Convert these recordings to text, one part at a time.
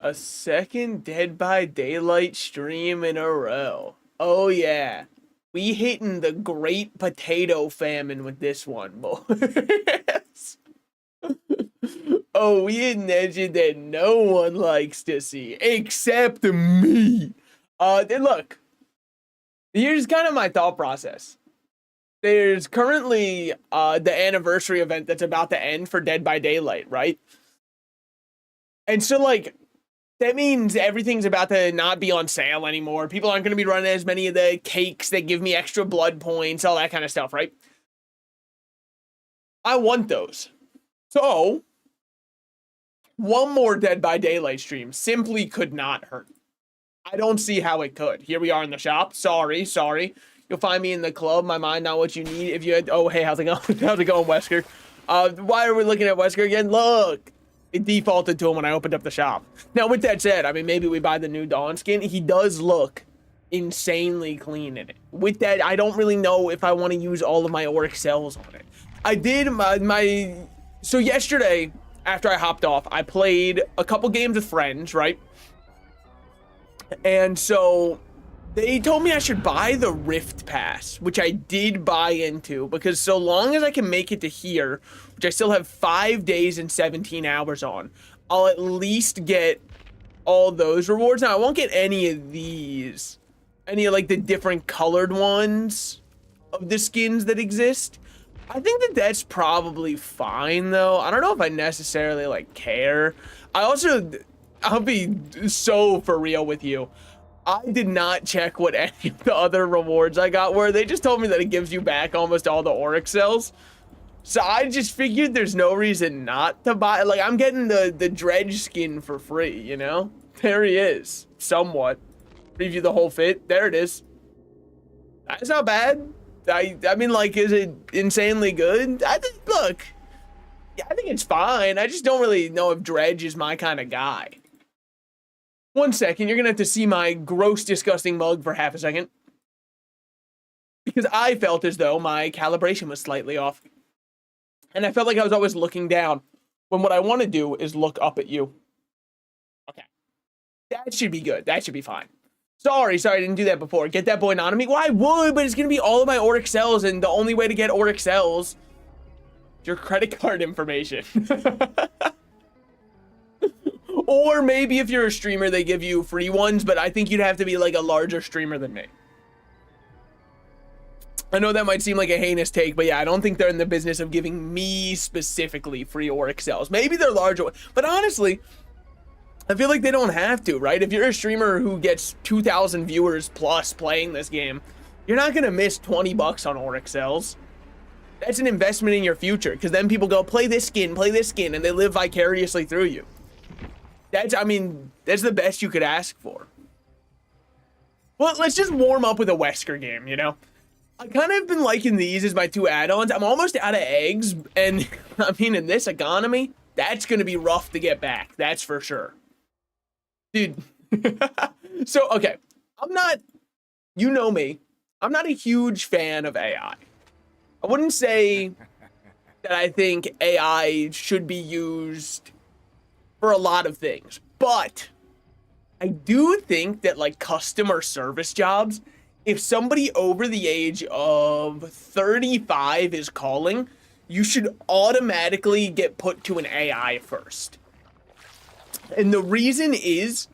A second Dead by Daylight stream in a row. Oh yeah. We hitting the great potato famine with this one, boys. Oh, we hitting edges that no one likes to see, except me. Then look, here's kind of my thought process. There's currently the anniversary event that's about to end for Dead by Daylight, right? And so like that means everything's about to not be on sale anymore. People aren't going to be running as many of the cakes that give me extra blood points, all that kind of stuff, right? I want those. So, one more Dead by Daylight stream simply could not hurt. I don't see how it could. Here we are in the shop. Sorry. You'll find me in the club. My mind, not what you need. If you had, oh, hey, how's it going? How's it going, Wesker? Why are we looking at Wesker again? Look. It defaulted to him when I opened up the shop. Now, with that said, I mean, maybe we buy the new Dawn skin. He does look insanely clean in it. With that, I don't really know if I want to use all of my auric cells on it. I did so yesterday, after I hopped off, I played a couple games with friends, right? And so they told me I should buy the Rift Pass, which I did buy into, because so long as I can make it to here, which I still have 5 days and 17 hours on, I'll at least get all those rewards. Now, I won't get any of these, any of like the different colored ones of the skins that exist. I think that that's probably fine, though. I don't know if I necessarily like care. I'll be so for real with you. I did not check what any of the other rewards I got were. They just told me that it gives you back almost all the auric cells. So I just figured there's no reason not to buy. Like, I'm getting the Dredge skin for free, you know? There he is, somewhat. Preview the whole fit. There it is. That's not bad. I mean, like, is it insanely good? I think, look, yeah, I think it's fine. I just don't really know if Dredge is my kind of guy. 1 second, you're gonna have to see my gross, disgusting mug for half a second. Because I felt as though my calibration was slightly off. And I felt like I was always looking down, when what I want to do is look up at you. Okay. That should be good. That should be fine. Sorry, I didn't do that before. Get that boy not on me. Well, I would, but it's gonna be all of my auric cells, and the only way to get auric cells is your credit card information. Or maybe if you're a streamer, they give you free ones, but I think you'd have to be like a larger streamer than me. I know that might seem like a heinous take, but yeah, I don't think they're in the business of giving me specifically free auric cells. Maybe they're larger, but honestly, I feel like they don't have to, right? If you're a streamer who gets 2,000 viewers plus playing this game, you're not gonna miss 20 bucks on auric cells. That's an investment in your future, because then people go, play this skin, and they live vicariously through you. I mean, that's the best you could ask for. Well, let's just warm up with a Wesker game, you know? I kind of been liking these as my 2 add-ons. I'm almost out of eggs, and I mean, in this economy, that's going to be rough to get back. That's for sure. Dude. So, okay. You know me. I'm not a huge fan of AI. I wouldn't say that I think AI should be used for a lot of things, but I do think that like customer service jobs, if somebody over the age of 35 is calling, you should automatically get put to an AI first. And the reason is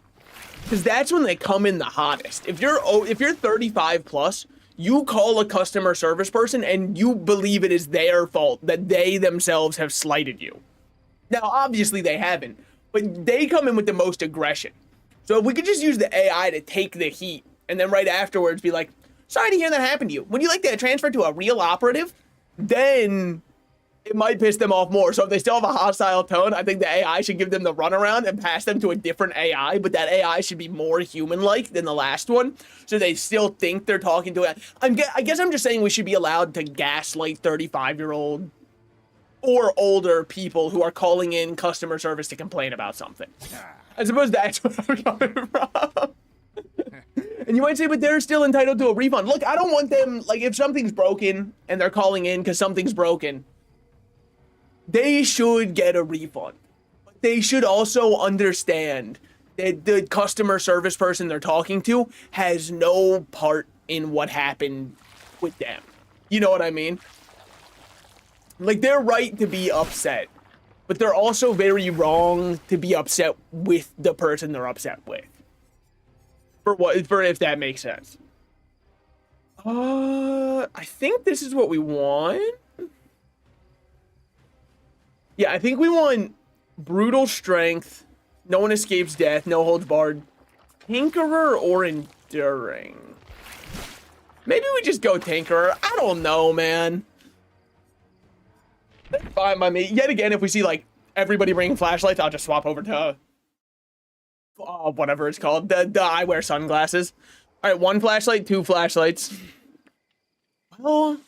because that's when they come in the hottest. If you're 35 plus, you call a customer service person and you believe it is their fault that they themselves have slighted you. Now, obviously they haven't, but they come in with the most aggression. So if we could just use the AI to take the heat and then right afterwards be like, sorry to hear that happened to you. Would you like to transfer to a real operative? Then it might piss them off more. So if they still have a hostile tone, I think the AI should give them the runaround and pass them to a different AI, but that AI should be more human-like than the last one, so they still think they're talking to it. I guess I'm just saying we should be allowed to gaslight 35-year-old or older people who are calling in customer service to complain about something. I suppose that's what I'm coming from. And you might say, but they're still entitled to a refund. Look, I don't want them, like, if something's broken and they're calling in because something's broken, they should get a refund. But they should also understand the customer service person they're talking to has no part in what happened with them. You know what I mean? Like, they're right to be upset, but they're also very wrong to be upset with the person they're upset with. For if that makes sense. I think this is what we want. Yeah, I think we want brutal strength, no one escapes death, no holds barred, tinkerer or enduring. Maybe we just go tinkerer. I don't know, man. That's fine by me. Yet again, if we see like everybody bringing flashlights, I'll just swap over to whatever it's called. The I wear sunglasses. All right, 1 flashlight, 2 flashlights. Well,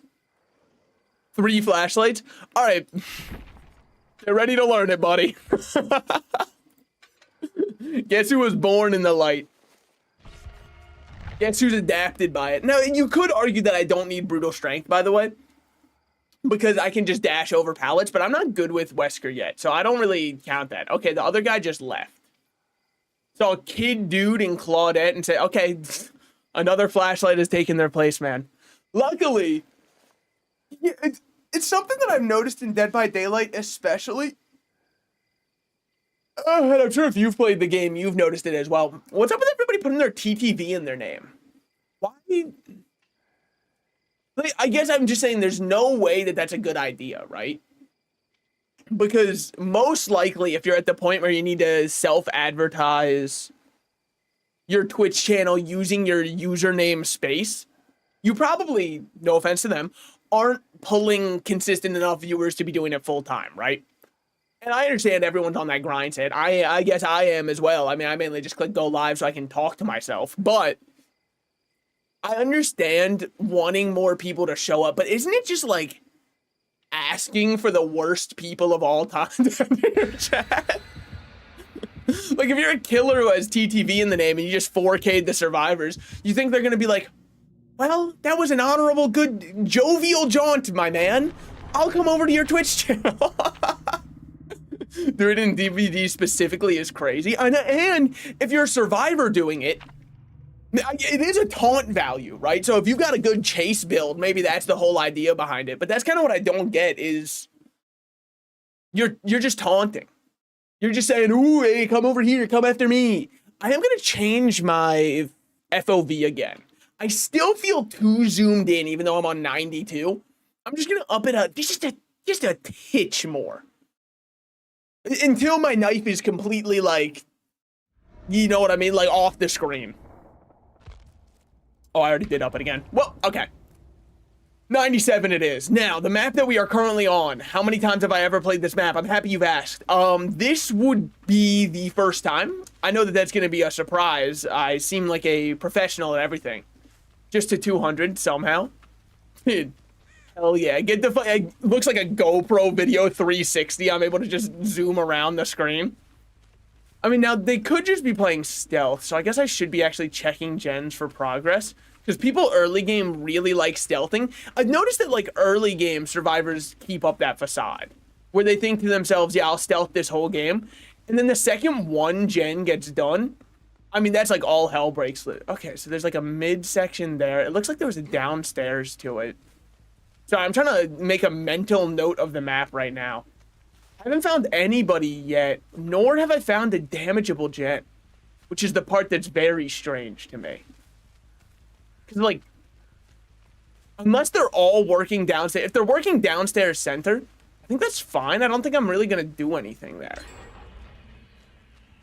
3 flashlights. All right. Get ready to learn it, buddy. Guess who was born in the light? Guess who's adapted by it? Now, you could argue that I don't need brutal strength, by the way, because I can just dash over pallets, but I'm not good with Wesker yet, so I don't really count that. Okay, the other guy just left. So a kid dude in Claudette and say, okay, another flashlight has taken their place, man. Luckily, yeah, it's something that I've noticed in Dead by Daylight, especially. And I'm sure if you've played the game, you've noticed it as well. What's up with everybody putting their TTV in their name? Why? Like, I guess I'm just saying there's no way that that's a good idea, right? Because most likely, if you're at the point where you need to self-advertise your Twitch channel using your username space, you probably, no offense to them, aren't pulling consistent enough viewers to be doing it full time, right? And I understand everyone's on that grind set. I guess I am as well. I mean, I mainly just click go live so I can talk to myself. But I understand wanting more people to show up. But isn't it just like asking for the worst people of all time to be in your chat? Like, if you're a killer who has TTV in the name and you just 4K'd the survivors, you think they're going to be like, well, that was an honorable, good, jovial jaunt, my man. I'll come over to your Twitch channel. Do it in DVD specifically is crazy. And if you're a survivor doing it, it is a taunt value, right? So if you've got a good chase build, maybe that's the whole idea behind it. But that's kind of what I don't get is you're just taunting. You're just saying, ooh, hey, come over here, come after me. I am going to change my FOV again. I still feel too zoomed in, even though I'm on 92. I'm just going to up it just a titch more. Until my knife is completely, like, you know what I mean? Like, off the screen. Oh, I already did up it again. Well, okay. 97 it is. Now, the map that we are currently on. How many times have I ever played this map? I'm happy you've asked. This would be the first time. I know that that's going to be a surprise. I seem like a professional at everything. Just to 200 somehow. Dude. Hell yeah, get the, it looks like a GoPro video 360. I'm able to just zoom around the screen. I mean, now they could just be playing stealth, so I guess I should be actually checking gens for progress. Because people early game really like stealthing. I've noticed that like early game survivors keep up that facade. Where they think to themselves, yeah, I'll stealth this whole game. And then the second one gen gets done, I mean, that's like all hell breaks loose. Okay, so there's like a mid section there. It looks like there was a downstairs to it. So I'm trying to make a mental note of the map right now. I haven't found anybody yet, nor have I found a damageable gen, which is the part that's very strange to me. Because, like, unless they're all working downstairs, if they're working downstairs center, I think that's fine. I don't think I'm really going to do anything there.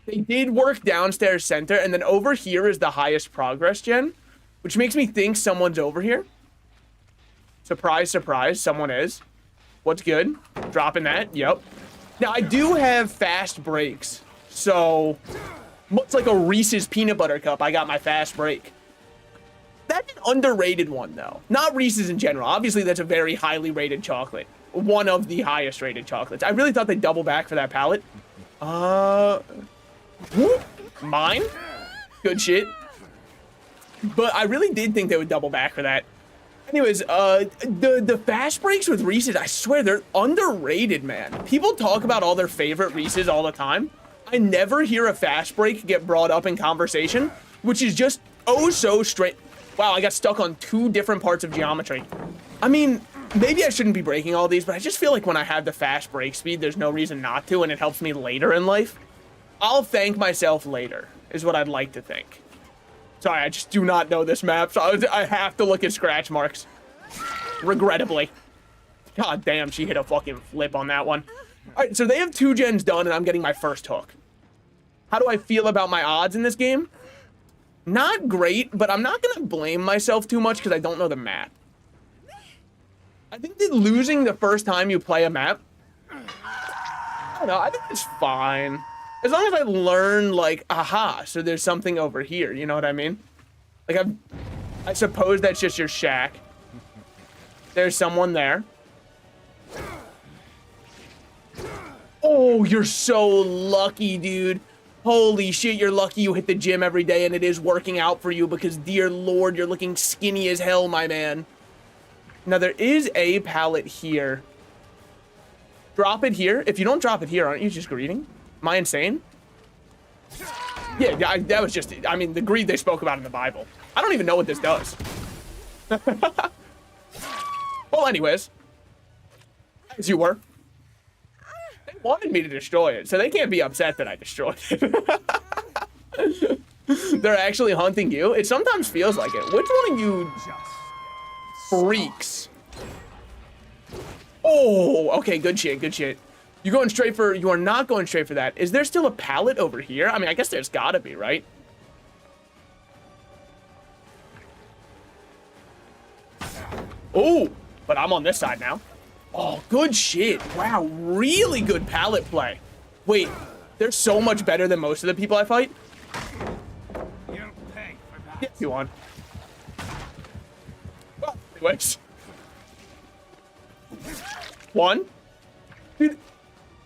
They did work downstairs center, and then over here is the highest progress gen, which makes me think someone's over here. Surprise, surprise, someone is. What's good? Dropping that, yep. Now, I do have fast breaks, so much like a Reese's peanut butter cup, I got my fast break. That's an underrated one, though. Not Reese's in general. Obviously, that's a very highly rated chocolate. One of the highest rated chocolates. I really thought they'd double back for that pallet. Whoop, mine? Good shit. But I really did think they would double back for that. Anyways, the fast breaks with Reese's, I swear, they're underrated, man. People talk about all their favorite Reese's all the time. I never hear a fast break get brought up in conversation, which is just oh so straight. Wow, I got stuck on 2 different parts of geometry. I mean, maybe I shouldn't be breaking all these, but I just feel like when I have the fast break speed, there's no reason not to, and it helps me later in life. I'll thank myself later, is what I'd like to think. Sorry, I just do not know this map, so I have to look at scratch marks. Regrettably. God damn, she hit a fucking flip on that one. All right, so they have 2 gens done, and I'm getting my first hook. How do I feel about my odds in this game? Not great, but I'm not gonna blame myself too much because I don't know the map. I think that losing the first time you play a map, I don't know, I think it's fine. As long as I learn, like, aha, so there's something over here, you know what I mean? Like, I suppose that's just your shack. There's someone there. Oh, you're so lucky, dude. Holy shit, you're lucky you hit the gym every day and it is working out for you because, dear Lord, you're looking skinny as hell, my man. Now, there is a pallet here. Drop it here. If you don't drop it here, aren't you just greeting? Am I insane? Yeah, that was just, I mean, the greed they spoke about in the Bible. I don't even know what this does. Well, anyways. As you were. They wanted me to destroy it, so they can't be upset that I destroyed it. They're actually hunting you. It sometimes feels like it. Which one of you freaks? Oh, okay, good shit, good shit. You going straight for, you are not going straight for that. Is there still a pallet over here? I mean, I guess there's gotta be, right? Oh, but I'm on this side now. Oh, good shit. Wow, really good pallet play. Wait, they're so much better than most of the people I fight? Yeah, you want. Well, anyways. 1. Dude,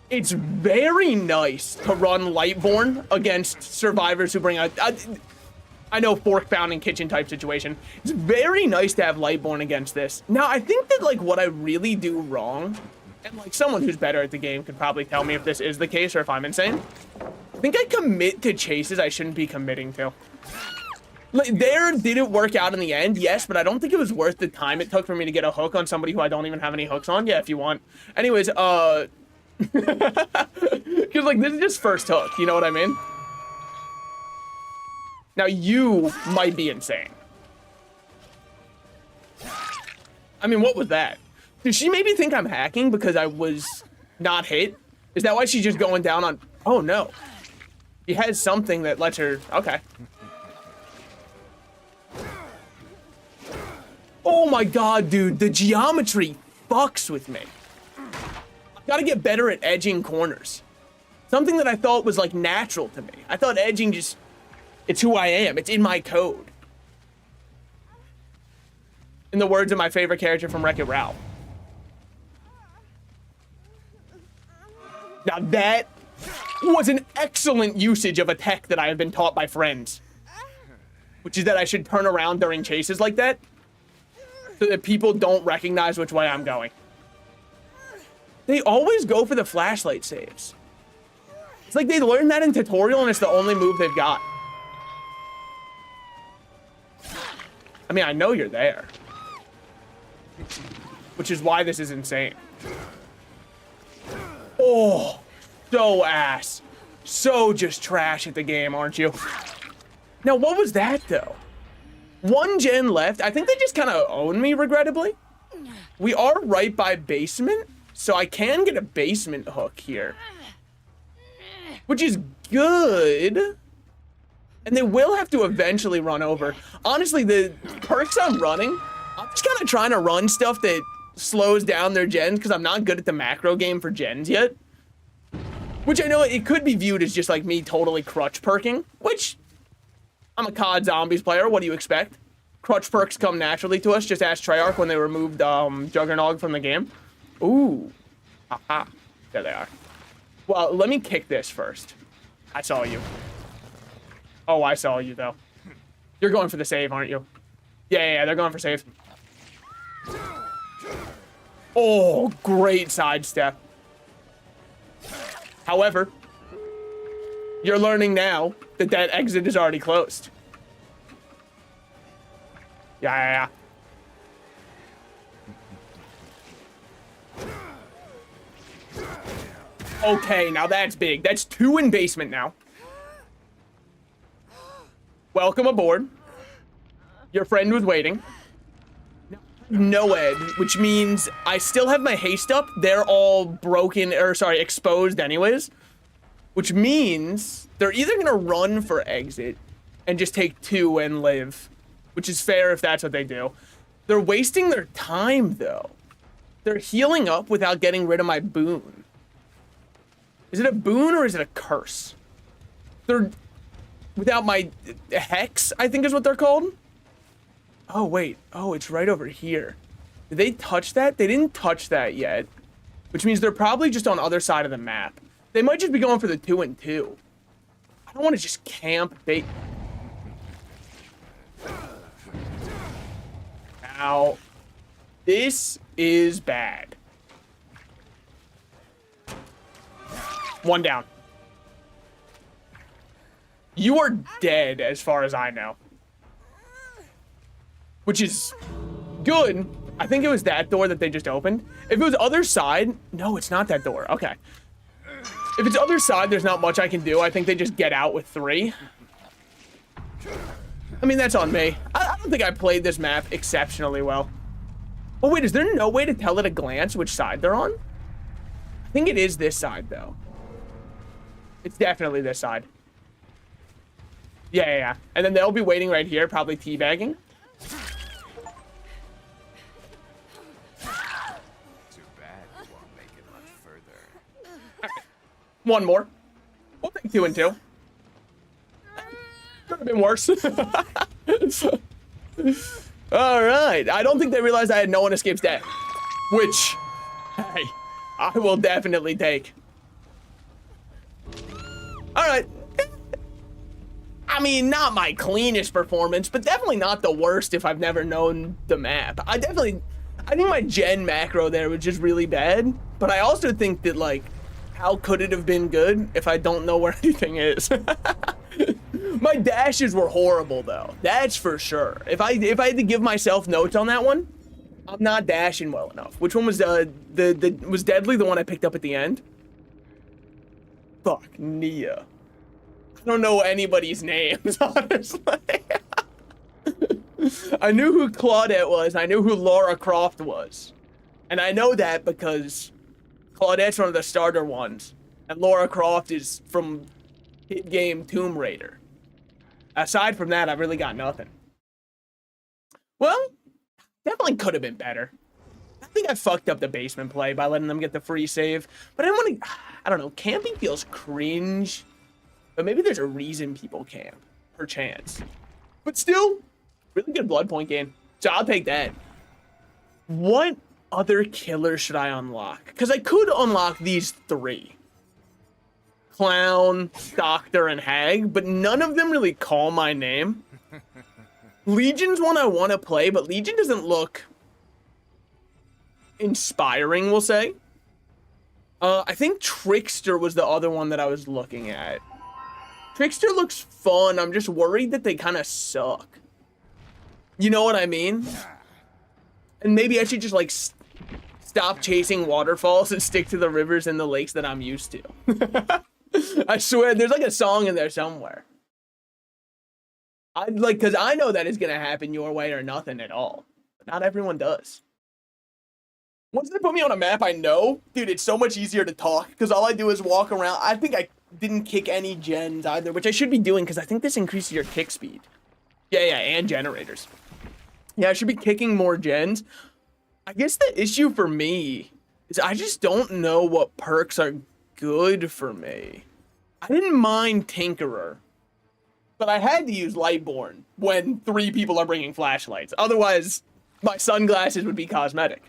it's very nice to run Lightborn against survivors who bring out... I know fork pounding kitchen type situation. It's very nice to have Lightborn against this. Now, I think that, like, what I really do wrong, and, like, someone who's better at the game could probably tell me if this is the case or if I'm insane. I think I commit to chases I shouldn't be committing to. Like, did it work out in the end? Yes, but I don't think it was worth the time it took for me to get a hook on somebody who I don't even have any hooks on. Yeah, if you want. Anyways, because, like, this is just first hook, you know what I mean? Now, you might be insane. I mean, what was that? Did she maybe think I'm hacking because I was not hit? Is that why she's just going down on... Oh, no. She has something that lets her... Okay. Oh, my God, dude. The geometry fucks with me. I've got to get better at edging corners. Something that I thought was, like, natural to me. I thought edging just... It's who I am. It's in my code. In the words of my favorite character from Wreck-It Ralph. Now that was an excellent usage of a tech that I have been taught by friends. Which is that I should turn around during chases like that. So that people don't recognize which way I'm going. They always go for the flashlight saves. It's like they learned that in tutorial and it's the only move they've got. I mean, I know you're there. Which is why this is insane. Oh, so ass. So just trash at the game, aren't you? Now, what was that, though? 1 gen left. I think they just kind of own me, regrettably. We are right by basement, so I can get a basement hook here. Which is good. And they will have to eventually run over. Honestly, the perks I'm running, I'm just kind of trying to run stuff that slows down their gens because I'm not good at the macro game for gens yet. Which I know it could be viewed as just like me totally crutch perking, which I'm a COD Zombies player. What do you expect? Crutch perks come naturally to us. Just ask Treyarch when they removed Juggernog from the game. Ooh. Aha. There they are. Well, let me kick this first. I saw you. Oh, I saw you, though. You're going for the save, aren't you? Yeah, they're going for save. Oh, great sidestep. However, You're learning now that that exit is already closed. Yeah. Okay, now that's big. That's 2 in basement now. Welcome aboard. Your friend was waiting. No ed, which means I still have my haste up. They're all broken, or sorry, exposed anyways. Which means they're either gonna run for exit and just take 2 and live, which is fair if that's what they do. They're wasting their time though. They're healing up without getting rid of my boon. Is it a boon or is it a curse? They're without my hex, I think is what they're called. Oh, wait. Oh, it's right over here. Did they touch that? They didn't touch that yet, which means they're probably just on the other side of the map. They might just be going for the 2 and 2. I don't want to just camp bait. Now, this is bad. 1 down. You are dead as far as I know. Which is good. I think it was that door that they just opened. If it was other side, no, it's not that door. Okay. If it's other side, there's not much I can do. I think they just get out with 3. I mean, that's on me. I don't think I played this map exceptionally well. Oh, wait, is there no way to tell at a glance which side they're on? I think it is this side, though. It's definitely this side. Yeah. And then they'll be waiting right here, probably teabagging. One more. We'll take 2 and 2. Could have been worse. All right. I don't think they realized I had no one escapes death. Which, hey, I will definitely take. All right. I mean, not my cleanest performance, but definitely not the worst if I've never known the map. I think my gen macro there was just really bad, but I also think that, like, how could it have been good if I don't know where anything is? My dashes were horrible, though. That's for sure. If I had to give myself notes on that one, I'm not dashing well enough. Which one was was Deadly, the one I picked up at the end? Fuck, Nia. I don't know anybody's names, honestly. I knew who Claudette was. I knew who Lara Croft was. And I know that because Claudette's one of the starter ones, and Lara Croft is from hit game Tomb Raider. Aside from that, I've really got nothing. Well, definitely could have been better. I think I fucked up the basement play by letting them get the free save, but I want to, I don't know, camping feels cringe, but maybe there's a reason people camp, perchance. But still, really good blood point gain, so I'll take that. What other killer should I unlock? Because I could unlock these 3. Clown, Doctor, and Hag, but none of them really call my name. Legion's one I want to play, but Legion doesn't look inspiring, we'll say. I think Trickster was the other one that I was looking at. Trickster looks fun. I'm just worried that they kind of suck. You know what I mean? And maybe I should just, like, stop chasing waterfalls and stick to the rivers and the lakes that I'm used to. I swear, there's like a song in there somewhere. Because I know that is going to happen your way or nothing at all. But not everyone does. Once they put me on a map I know, dude, it's so much easier to talk because all I do is walk around. I think I didn't kick any gens either, which I should be doing because I think this increases your kick speed. Yeah, and generators. Yeah, I should be kicking more gens. I guess the issue for me is I just don't know what perks are good for me. I didn't mind Tinkerer, but I had to use Lightborn when 3 people are bringing flashlights. Otherwise, my sunglasses would be cosmetic.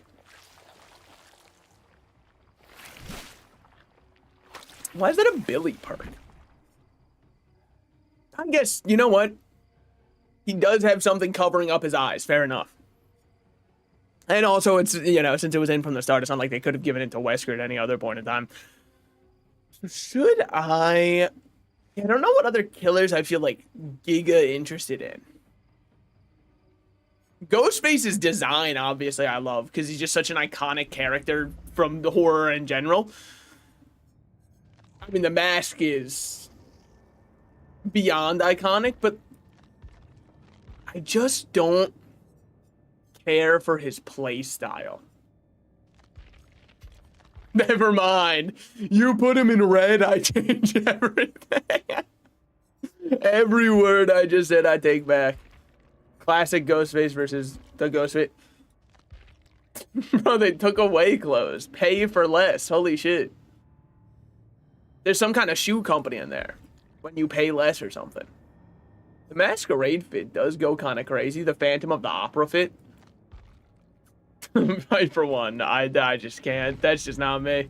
Why is that a Billy perk? I guess, you know what? He does have something covering up his eyes. Fair enough. And also, it's, you know, since it was in from the start, it's not like they could have given it to Wesker at any other point in time. So should I I don't know what other killers I feel like giga interested in. Ghostface's design, obviously, I love because he's just such an iconic character from the horror in general. I mean, the mask is beyond iconic, but I just don't care for his play style. Never mind. You put him in red, I change everything. Every word I just said, I take back. Classic Ghostface versus the Ghostface. Bro, they took away clothes. Pay for less. Holy shit. There's some kind of shoe company in there when you pay less or something. The Masquerade fit does go kind of crazy. The Phantom of the Opera fit. Fight for one. I just can't. That's just not me.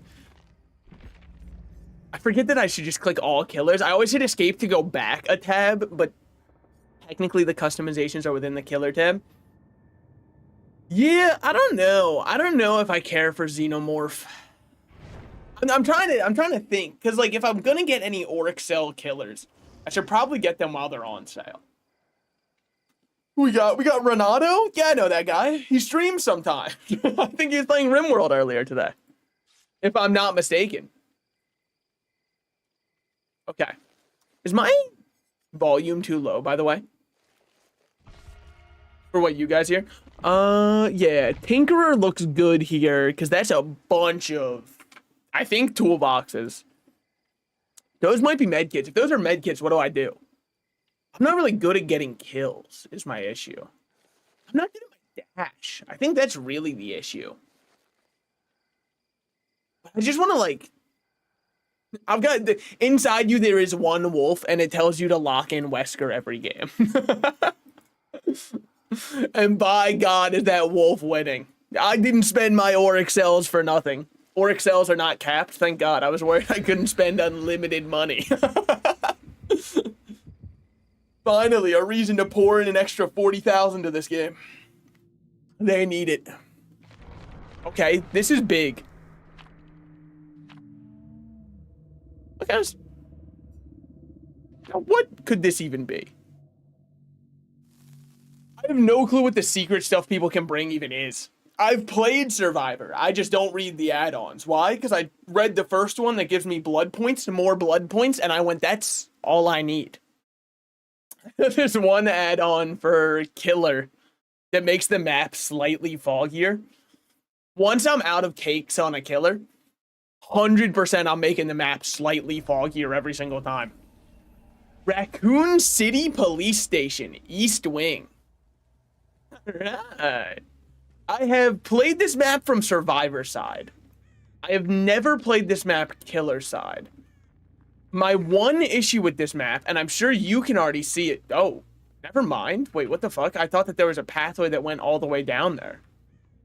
I forget that I should just click all killers. I always hit escape to go back a tab, but technically the customizations are within the killer tab. Yeah, I don't know. I don't know if I care for Xenomorph. I'm trying to think, because like if I'm gonna get any Auric Cell killers, I should probably get them while they're on sale. We got Renato? Yeah, I know that guy. He streams sometimes. I think he was playing RimWorld earlier today. If I'm not mistaken. Okay. Is my volume too low, by the way? For what you guys hear? Yeah, Tinkerer looks good here, because that's a bunch of, I think, toolboxes. Those might be medkits. If those are medkits, what do I do? I'm not really good at getting kills, is my issue. I'm not good at my dash. I think that's really the issue. I just want to, like... I've got... Inside you, there is one wolf, and it tells you to lock in Wesker every game. And by God, is that wolf winning. I didn't spend my Auric cells for nothing. Auric cells are not capped, thank God. I was worried I couldn't spend unlimited money. Finally, a reason to pour in an extra 40,000 to this game. They need it. Okay, this is big. Look at us. Now, what could this even be? I have no clue what the secret stuff people can bring even is. I've played Survivor. I just don't read the add-ons. Why? Because I read the first one that gives me blood points, more blood points, and I went, that's all I need. There's one add-on for Killer that makes the map slightly foggier. Once I'm out of cakes on a Killer, 100% I'm making the map slightly foggier every single time. Raccoon City Police Station, East Wing. Alright. I have played this map from Survivor side. I have never played this map Killer side. My one issue with this map, and I'm sure you can already see it. Oh, never mind. Wait, what the fuck? I thought that there was a pathway that went all the way down there.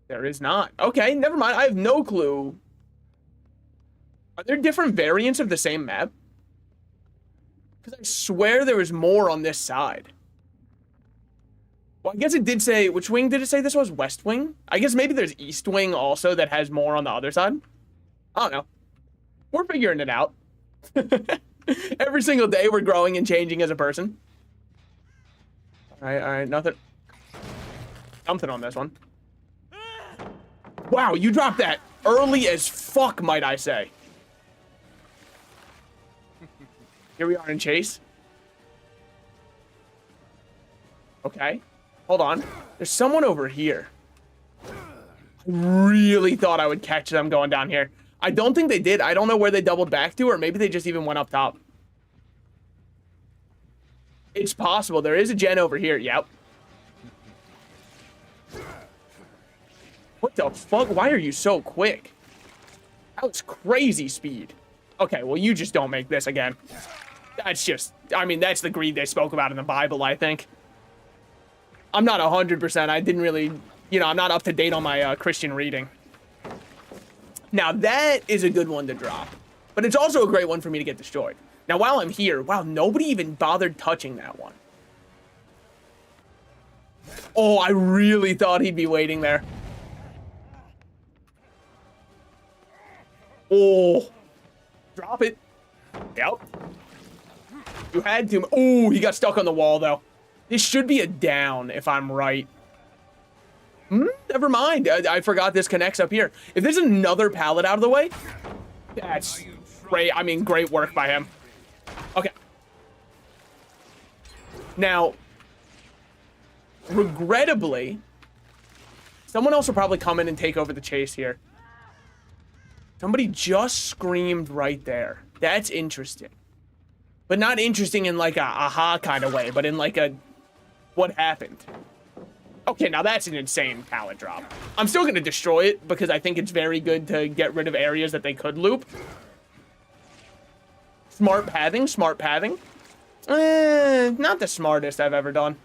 There is not. Okay, never mind. I have no clue. Are there different variants of the same map? Because I swear there was more on this side. Well, I guess it did say, which wing did it say this was? West Wing? I guess maybe there's East Wing also that has more on the other side. I don't know. We're figuring it out. Every single day we're growing and changing as a person. Alright, nothing. Something on this one. Wow, you dropped that early as fuck, might I say. Here we are in chase. Okay. Hold on. There's someone over here. I really thought I would catch them going down here. I don't think they did. I don't know where they doubled back to, or maybe they just even went up top. It's possible. There is a gen over here. Yep. What the fuck? Why are you so quick? That was crazy speed. Okay, well, you just don't make this again. That's just... I mean, that's the greed they spoke about in the Bible, I think. I'm not 100%. I didn't really... You know, I'm not up to date on my Christian reading. Now, that is a good one to drop. But it's also a great one for me to get destroyed. Now, while I'm here... Wow, nobody even bothered touching that one. Oh, I really thought he'd be waiting there. Oh. Drop it. Yep. You had to. Oh, he got stuck on the wall, though. This should be a down, if I'm right. Never mind. I forgot this connects up here. If there's another pallet out of the way, that's great. I mean, great work by him. Okay. Now, regrettably, someone else will probably come in and take over the chase here. Somebody just screamed right there. That's interesting. But not interesting in like a aha kind of way, but in like a what happened. Okay, now that's an insane pallet drop. I'm still going to destroy it because I think it's very good to get rid of areas that they could loop. Smart pathing, smart pathing. Not the smartest I've ever done.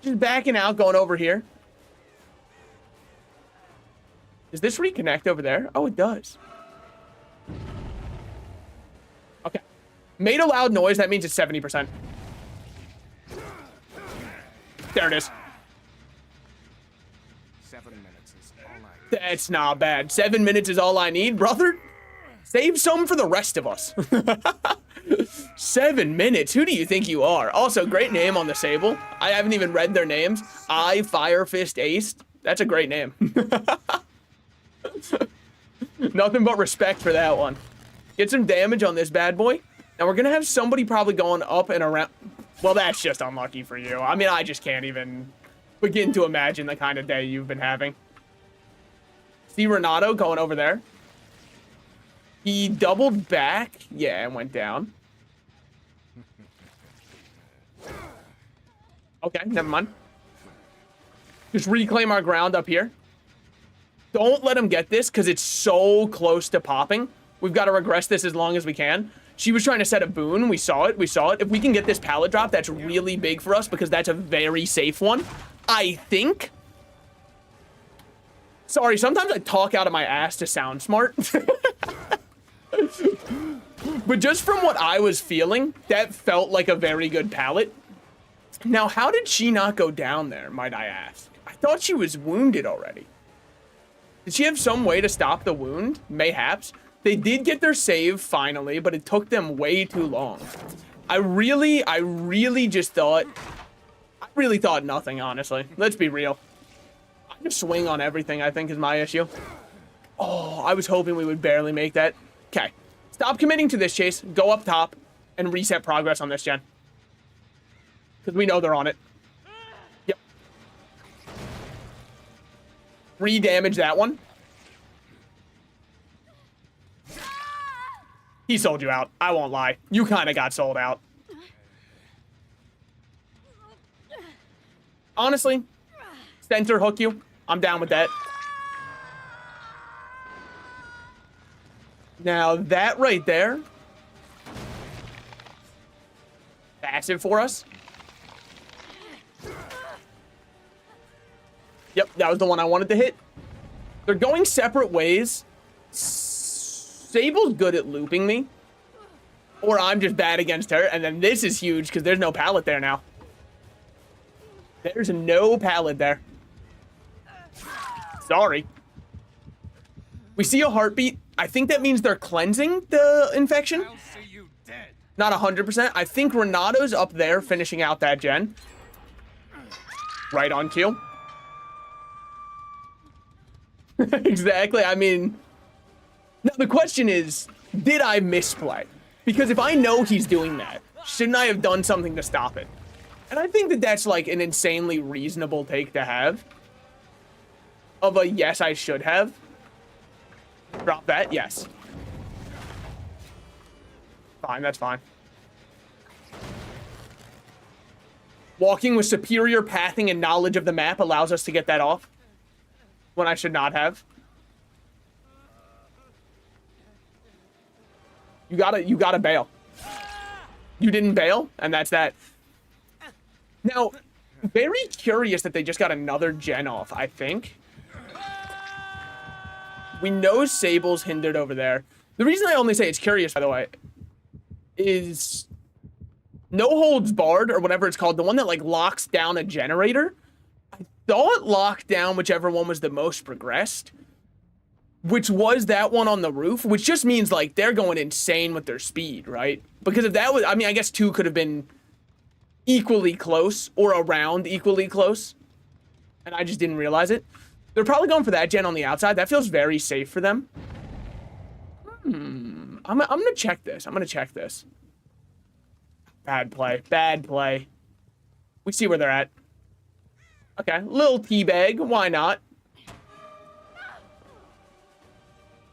Just backing out, going over here. Does this reconnect over there? Oh, it does. Okay. Made a loud noise. That means it's 70%. There it is. 7 minutes is all I need. That's not bad. 7 minutes is all I need, brother. Save some for the rest of us. 7 minutes. Who do you think you are? Also, great name on the Sable. I haven't even read their names. Fire Fist Ace. That's a great name. Nothing but respect for that one. Get some damage on this bad boy. Now we're gonna have somebody probably going up and around. Well, that's just unlucky for you. I mean, I just can't even begin to imagine the kind of day you've been having. See Renato going over there. He doubled back. Yeah, and went down. Okay, never mind. Just reclaim our ground up here. Don't let him get this because it's so close to popping. We've got to regress this as long as we can. She was trying to set a boon. We saw it. We saw it. If we can get this pallet drop, that's really big for us because that's a very safe one. I think. Sorry, sometimes I talk out of my ass to sound smart. But just from what I was feeling, that felt like a very good pallet. Now, how did she not go down there, might I ask? I thought she was wounded already. Did she have some way to stop the wound? Mayhaps. They did get their save finally, but it took them way too long. I really thought nothing, honestly. Let's be real. I just swing on everything, I think, is my issue. Oh, I was hoping we would barely make that. Okay. Stop committing to this chase. Go up top and reset progress on this gen. Because we know they're on it. Yep. Re-damage that one. He sold you out. I won't lie. You kind of got sold out. Honestly, center hook you. I'm down with that. Now, that right there. Passive for us. Yep, that was the one I wanted to hit. They're going separate ways. Sable's good at looping me. Or I'm just bad against her. And then this is huge because there's no pallet there now. There's no pallet there. Sorry. We see a heartbeat. I think that means they're cleansing the infection. I'll see you dead. Not 100%. I think Renato's up there finishing out that gen. Right on cue. Exactly. I mean, now the question is, did I misplay? Because if I know he's doing that, shouldn't I have done something to stop it? And I think that that's like an insanely reasonable take to have. Of a yes, I should have. Drop that, yes. Fine, that's fine. Walking with superior pathing and knowledge of the map allows us to get that off. When I should not have. You gotta bail. You didn't bail, and that's that. Now, very curious that they just got another gen off, I think. We know Sable's hindered over there. The reason I only say it's curious, by the way, is No Holds Barred, or whatever it's called, the one that, like, locks down a generator. I thought locked down whichever one was the most progressed. which was that one on the roof, which just means like they're going insane with their speed, right? Because if that was, I mean, I guess 2 could have been equally close or around equally close, and I just didn't realize it. They're probably going for that gen on the outside. That feels very safe for them. I'm gonna check this. I'm gonna check this. Bad play. Bad play. We see where they're at. Okay, little teabag. Why not?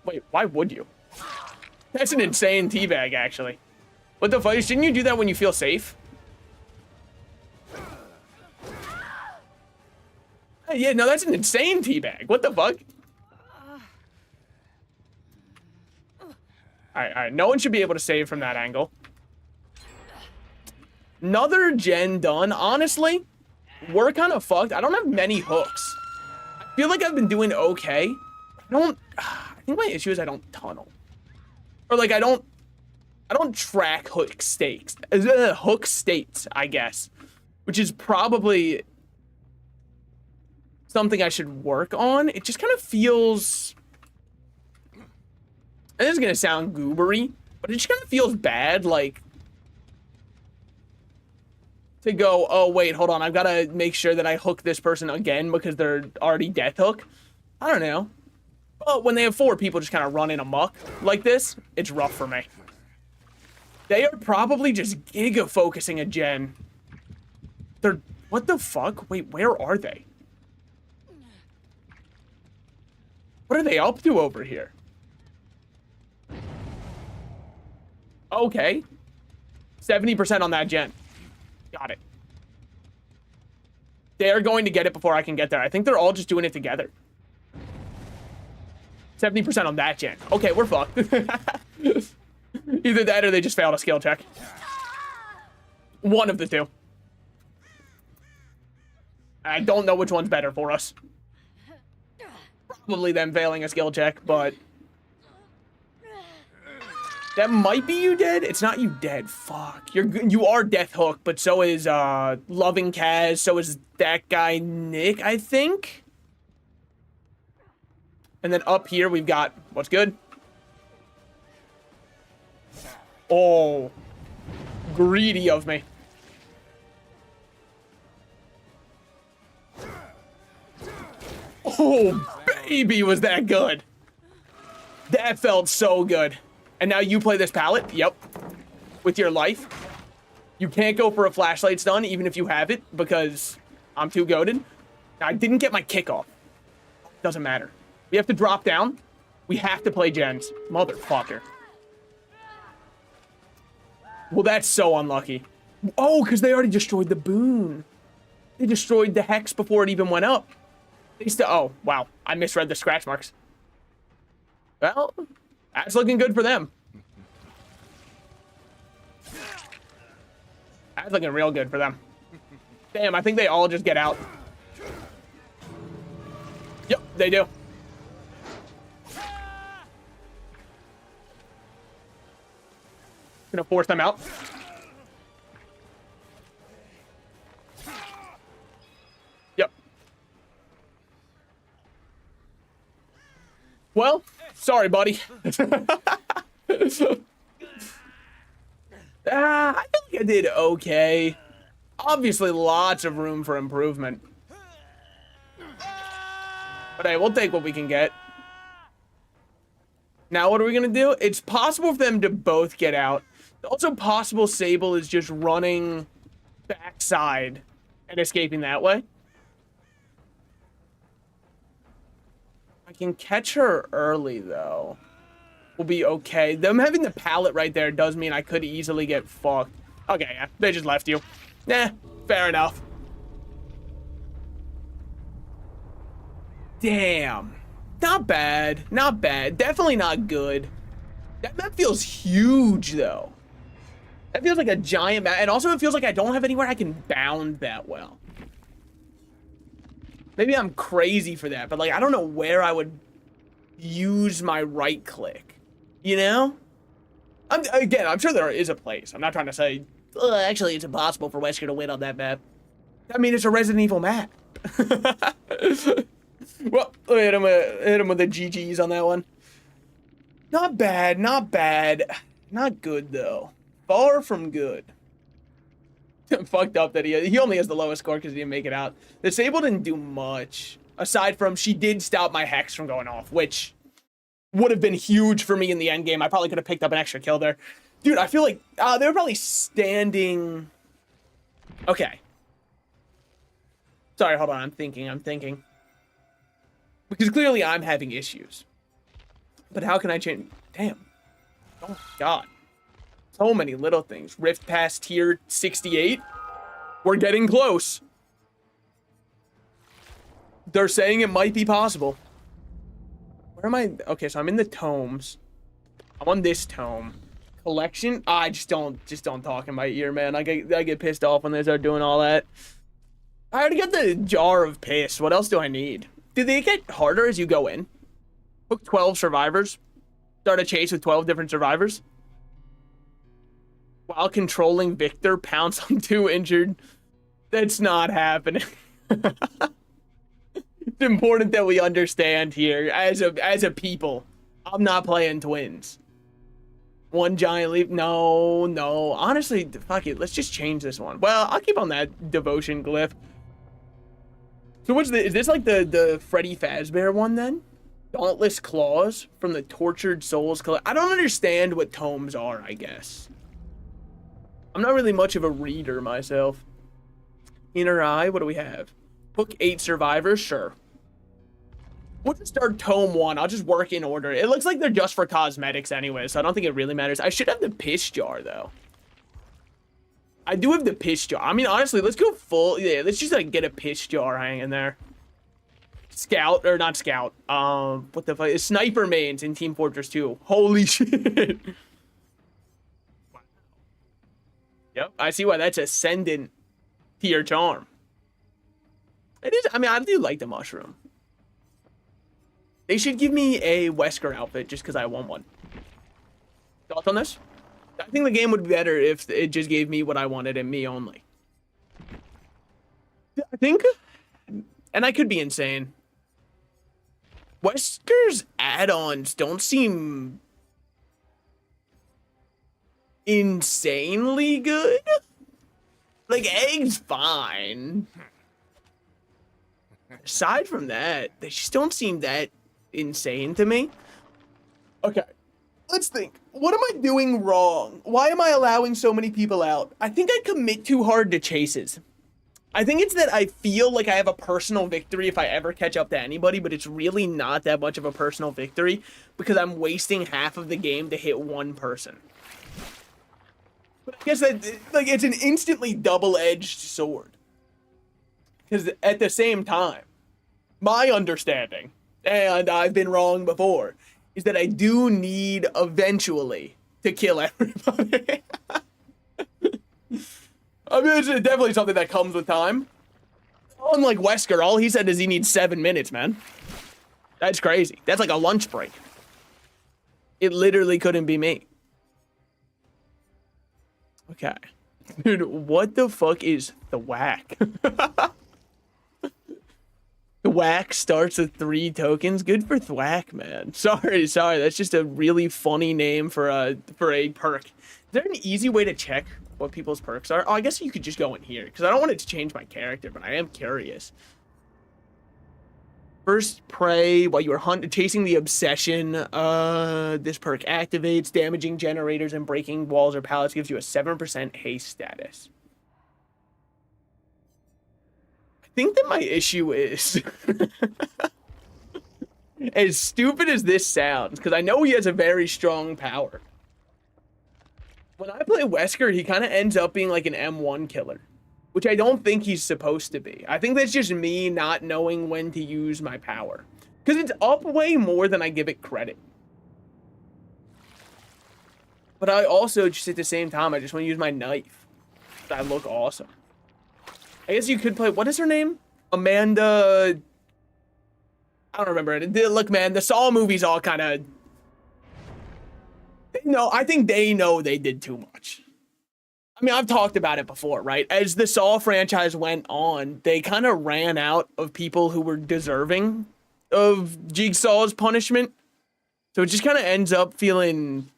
Wait, why would you? That's an insane teabag, actually. What the fuck? Shouldn't you do that when you feel safe? Yeah, no, that's an insane teabag. What the fuck? Alright. No one should be able to save from that angle. Another gen done. Honestly, we're kind of fucked. I don't have many hooks. I feel like I've been doing okay. I think my issue is I don't tunnel. Or like I don't track hook states. Hook states, I guess. Which is probably something I should work on. It just kind of feels, and this is gonna sound goobery, but it just kind of feels bad, like, to go, oh wait, hold on, I've gotta make sure that I hook this person again because they're already death hook. I don't know. But when they have 4 people just kind of running amok like this, it's rough for me. They are probably just giga focusing a gen. They're, what the fuck? Wait, where are they? What are they up to over here? Okay. 70% on that gen. Got it. They're going to get it before I can get there. I think they're all just doing it together. 70% on that gen. Okay, we're fucked. Either that or they just failed a skill check. One of the two. I don't know which one's better for us. Probably them failing a skill check, but that might be you dead. It's not you dead. Fuck. You are death hook, but so is Loving Kaz. So is that guy Nick, I think. And then up here we've got what's good. Oh, greedy of me. Oh, baby, was that good. That felt so good. And now you play this pallet? Yep. With your life. You can't go for a flashlight stun, even if you have it, because I'm too goated. I didn't get my kickoff. Doesn't matter. We have to drop down. We have to play gens. Motherfucker. Well, that's so unlucky. Oh, because they already destroyed the boon. They destroyed the hex before it even went up. They still, oh, wow. I misread the scratch marks. Well, that's looking good for them. That's looking real good for them. Damn, I think they all just get out. Yep, they do. Gonna force them out. Yep. Well, sorry, buddy. I feel like I did okay. Obviously, lots of room for improvement. But hey, we'll take what we can get. Now, what are we gonna do? It's possible for them to both get out. It's also possible Sable is just running backside and escaping that way. I can catch her early, though. We'll be okay. Them having the pallet right there does mean I could easily get fucked. Okay, yeah, they just left you. Nah, fair enough. Damn. Not bad. Not bad. Definitely not good. That map feels huge, though. That feels like a giant map. And also, it feels like I don't have anywhere I can bound that well. Maybe I'm crazy for that, but, like, I don't know where I would use my right click. You know? Again, I'm sure there is a place. I'm not trying to say, actually, it's impossible for Wesker to win on that map. I mean, it's a Resident Evil map. Well, hit him with the GGs on that one. Not bad, not bad. Not good, though. Far from good. Fucked up that he only has the lowest score because he didn't make it out. The Sable didn't do much. Aside from, she did stop my Hex from going off, which would have been huge for me in the end game. I probably could have picked up an extra kill there. Dude, I feel like they were probably standing... Okay. Sorry, hold on. I'm thinking. Because clearly I'm having issues. But how can I change? Damn. Oh my god. So many little things. Rift past tier 68. We're getting close. They're saying it might be possible. Where am I? Okay, so I'm in the tomes. I'm on this tome. Collection? I just don't talk in my ear, man. I get pissed off when they start doing all that. I already got the jar of piss. What else do I need? Do they get harder as you go in? Hook 12 survivors. Start a chase with 12 different survivors. While controlling Victor, pounce on 2 injured. That's not happening. It's important that we understand here as a people. I'm not playing twins. One giant leap. No. Honestly, fuck it. Let's just change this one. Well, I'll keep on that devotion glyph. So is this like the Freddy Fazbear one then? Dauntless Claws from the Tortured Souls Collection. I don't understand what tomes are, I guess. I'm not really much of a reader myself. Inner Eye, what do we have? Hook 8 survivors, sure. We'll just start tome 1. I'll just work in order. It looks like they're just for cosmetics anyway, so I don't think it really matters. I should have the piss jar, though. I do have the piss jar. I mean, honestly, let's go full. Yeah, let's just like get a piss jar hanging there. Scout, or not Scout. What the fuck? Sniper mains in Team Fortress 2. Holy shit. Yep, I see why that's Ascendant tier charm. It is, I mean, I do like the mushroom. They should give me a Wesker outfit just because I want one. Thoughts on this? I think the game would be better if it just gave me what I wanted and me only. I think, and I could be insane, Wesker's add-ons don't seem insanely good. Like, Egg's fine. Aside from that, they just don't seem that insane to me. Okay, let's think. What am I doing wrong? Why am I allowing so many people out? I think I commit too hard to chases. I think it's that I feel like I have a personal victory if I ever catch up to anybody, but it's really not that much of a personal victory because I'm wasting half of the game to hit one person. But I guess that, like, it's an instantly double-edged sword. Because at the same time, my understanding, and I've been wrong before, is that I do need eventually to kill everybody. I mean, it's definitely something that comes with time. Unlike Wesker, all he said is he needs 7 minutes, man. That's crazy. That's like a lunch break. It literally couldn't be me. Okay. Dude, what the fuck is the whack? Thwack starts with 3 tokens. Good for Thwack, man. Sorry. That's just a really funny name for a perk. Is there an easy way to check what people's perks are? Oh, I guess you could just go in here because I don't want it to change my character, but I am curious. First prey while you are chasing the obsession. This perk activates damaging generators and breaking walls or pallets. Gives you a 7% haste status. I think that my issue is, as stupid as this sounds, because I know he has a very strong power. When I play Wesker, he kind of ends up being like an M1 killer, which I don't think he's supposed to be. I think that's just me not knowing when to use my power, because it's up way more than I give it credit. But I also just at the same time, I just want to use my knife. I look awesome. I guess you could play, what is her name? Amanda, I don't remember it. Look, man, the Saw movies all kind of, no, I think they know they did too much. I mean, I've talked about it before, right? As the Saw franchise went on, they kind of ran out of people who were deserving of Jigsaw's punishment. So it just kind of ends up feeling,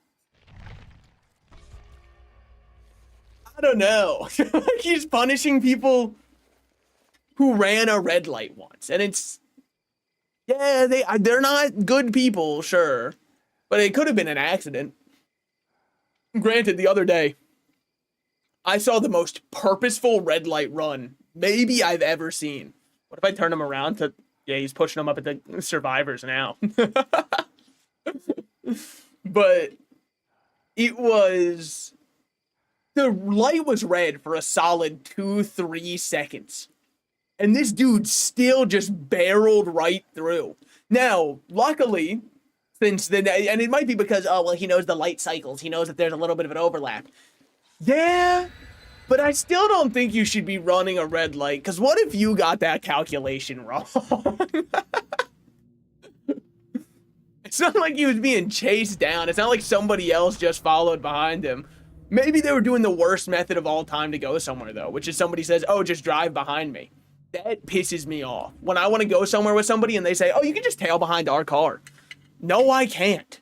I don't know, like he's punishing people who ran a red light once. And it's, yeah, they're not good people, sure, but it could have been an accident. Granted, the other day, I saw the most purposeful red light run maybe I've ever seen. What if I turn him around to, yeah, he's pushing them up at the survivors now. But it was, the light was red for a solid 2-3 seconds. And this dude still just barreled right through. Now, luckily, since then, and it might be because, oh, well, he knows the light cycles. He knows that there's a little bit of an overlap. Yeah, but I still don't think you should be running a red light. Because what if you got that calculation wrong? It's not like he was being chased down. It's not like somebody else just followed behind him. Maybe they were doing the worst method of all time to go somewhere, though, which is somebody says, oh, just drive behind me. That pisses me off. When I want to go somewhere with somebody and they say, oh, you can just tail behind our car. No, I can't.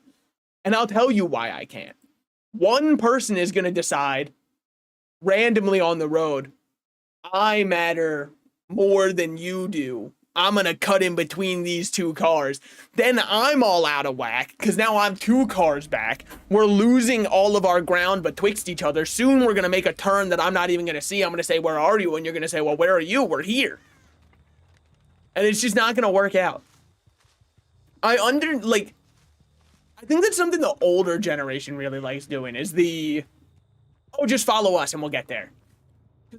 And I'll tell you why I can't. One person is going to decide randomly on the road, I matter more than you do. I'm going to cut in between these two cars. Then I'm all out of whack because now I'm 2 cars back. We're losing all of our ground betwixt each other. Soon we're going to make a turn that I'm not even going to see. I'm going to say, where are you? And you're going to say, well, where are you? We're here. And it's just not going to work out. I think that's something the older generation really likes doing is the, oh, just follow us and we'll get there.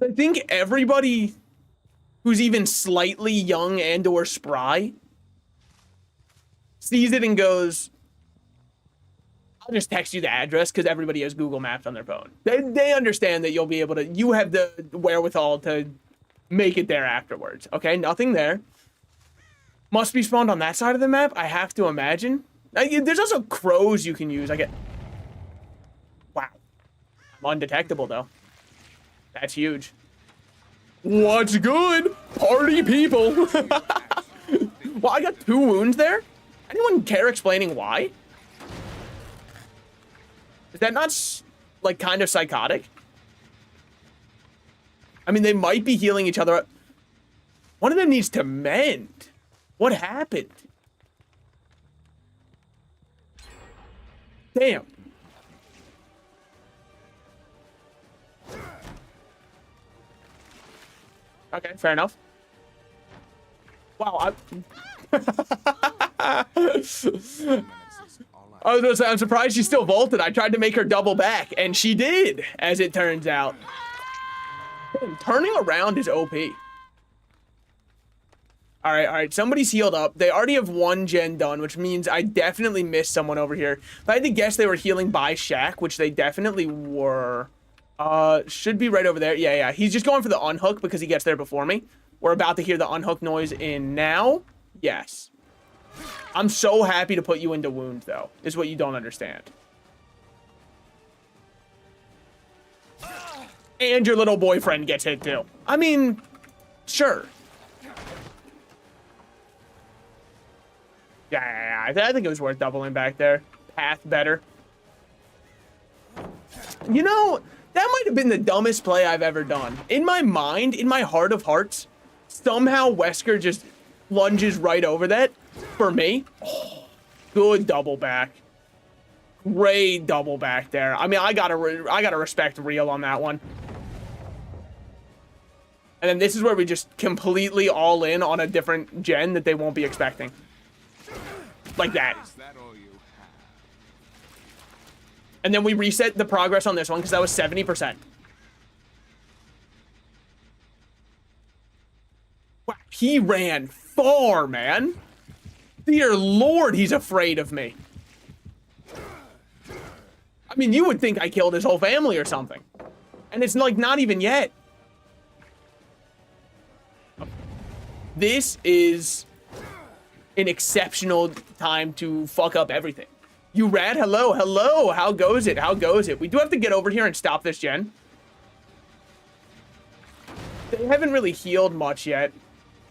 I think everybody who's even slightly young and or spry sees it and goes, I'll just text you the address because everybody has Google Maps on their phone. They understand that you'll be able to, you have the wherewithal to make it there afterwards. Okay, nothing there. Must be spawned on that side of the map, I have to imagine. There's also crows you can use. Wow. I'm undetectable, though. That's huge. What's good? Party people. Well, I got 2 wounds there. Anyone care explaining why? Is that not, like, kind of psychotic? I mean, they might be healing each other. One of them needs to mend. What happened? Damn. Okay, fair enough. Wow, I was gonna say, I'm surprised she still vaulted. I tried to make her double back, and she did, as it turns out. Damn, turning around is OP. All right, somebody's healed up. They already have 1 gen done, which means I definitely missed someone over here. If I had to guess, they were healing by Shack, which they definitely were. Should be right over there. Yeah. He's just going for the unhook because he gets there before me. We're about to hear the unhook noise in now. Yes. I'm so happy to put you into wound, though, is what you don't understand. And your little boyfriend gets hit, too. I mean, sure. Yeah, I think it was worth doubling back there. Path better. You know, that might have been the dumbest play I've ever done. In my mind, in my heart of hearts, somehow Wesker just lunges right over that for me. Oh, good double back. Great double back there. I mean, I gotta respect Real on that one. And then this is where we just completely all in on a different gen that they won't be expecting. Like that. And then we reset the progress on this one because that was 70%. Wow, he ran far, man. Dear Lord, he's afraid of me. I mean, you would think I killed his whole family or something. And it's like not even yet. This is an exceptional time to fuck up everything. You rat, hello, how goes it? We do have to get over here and stop this gen. They haven't really healed much yet.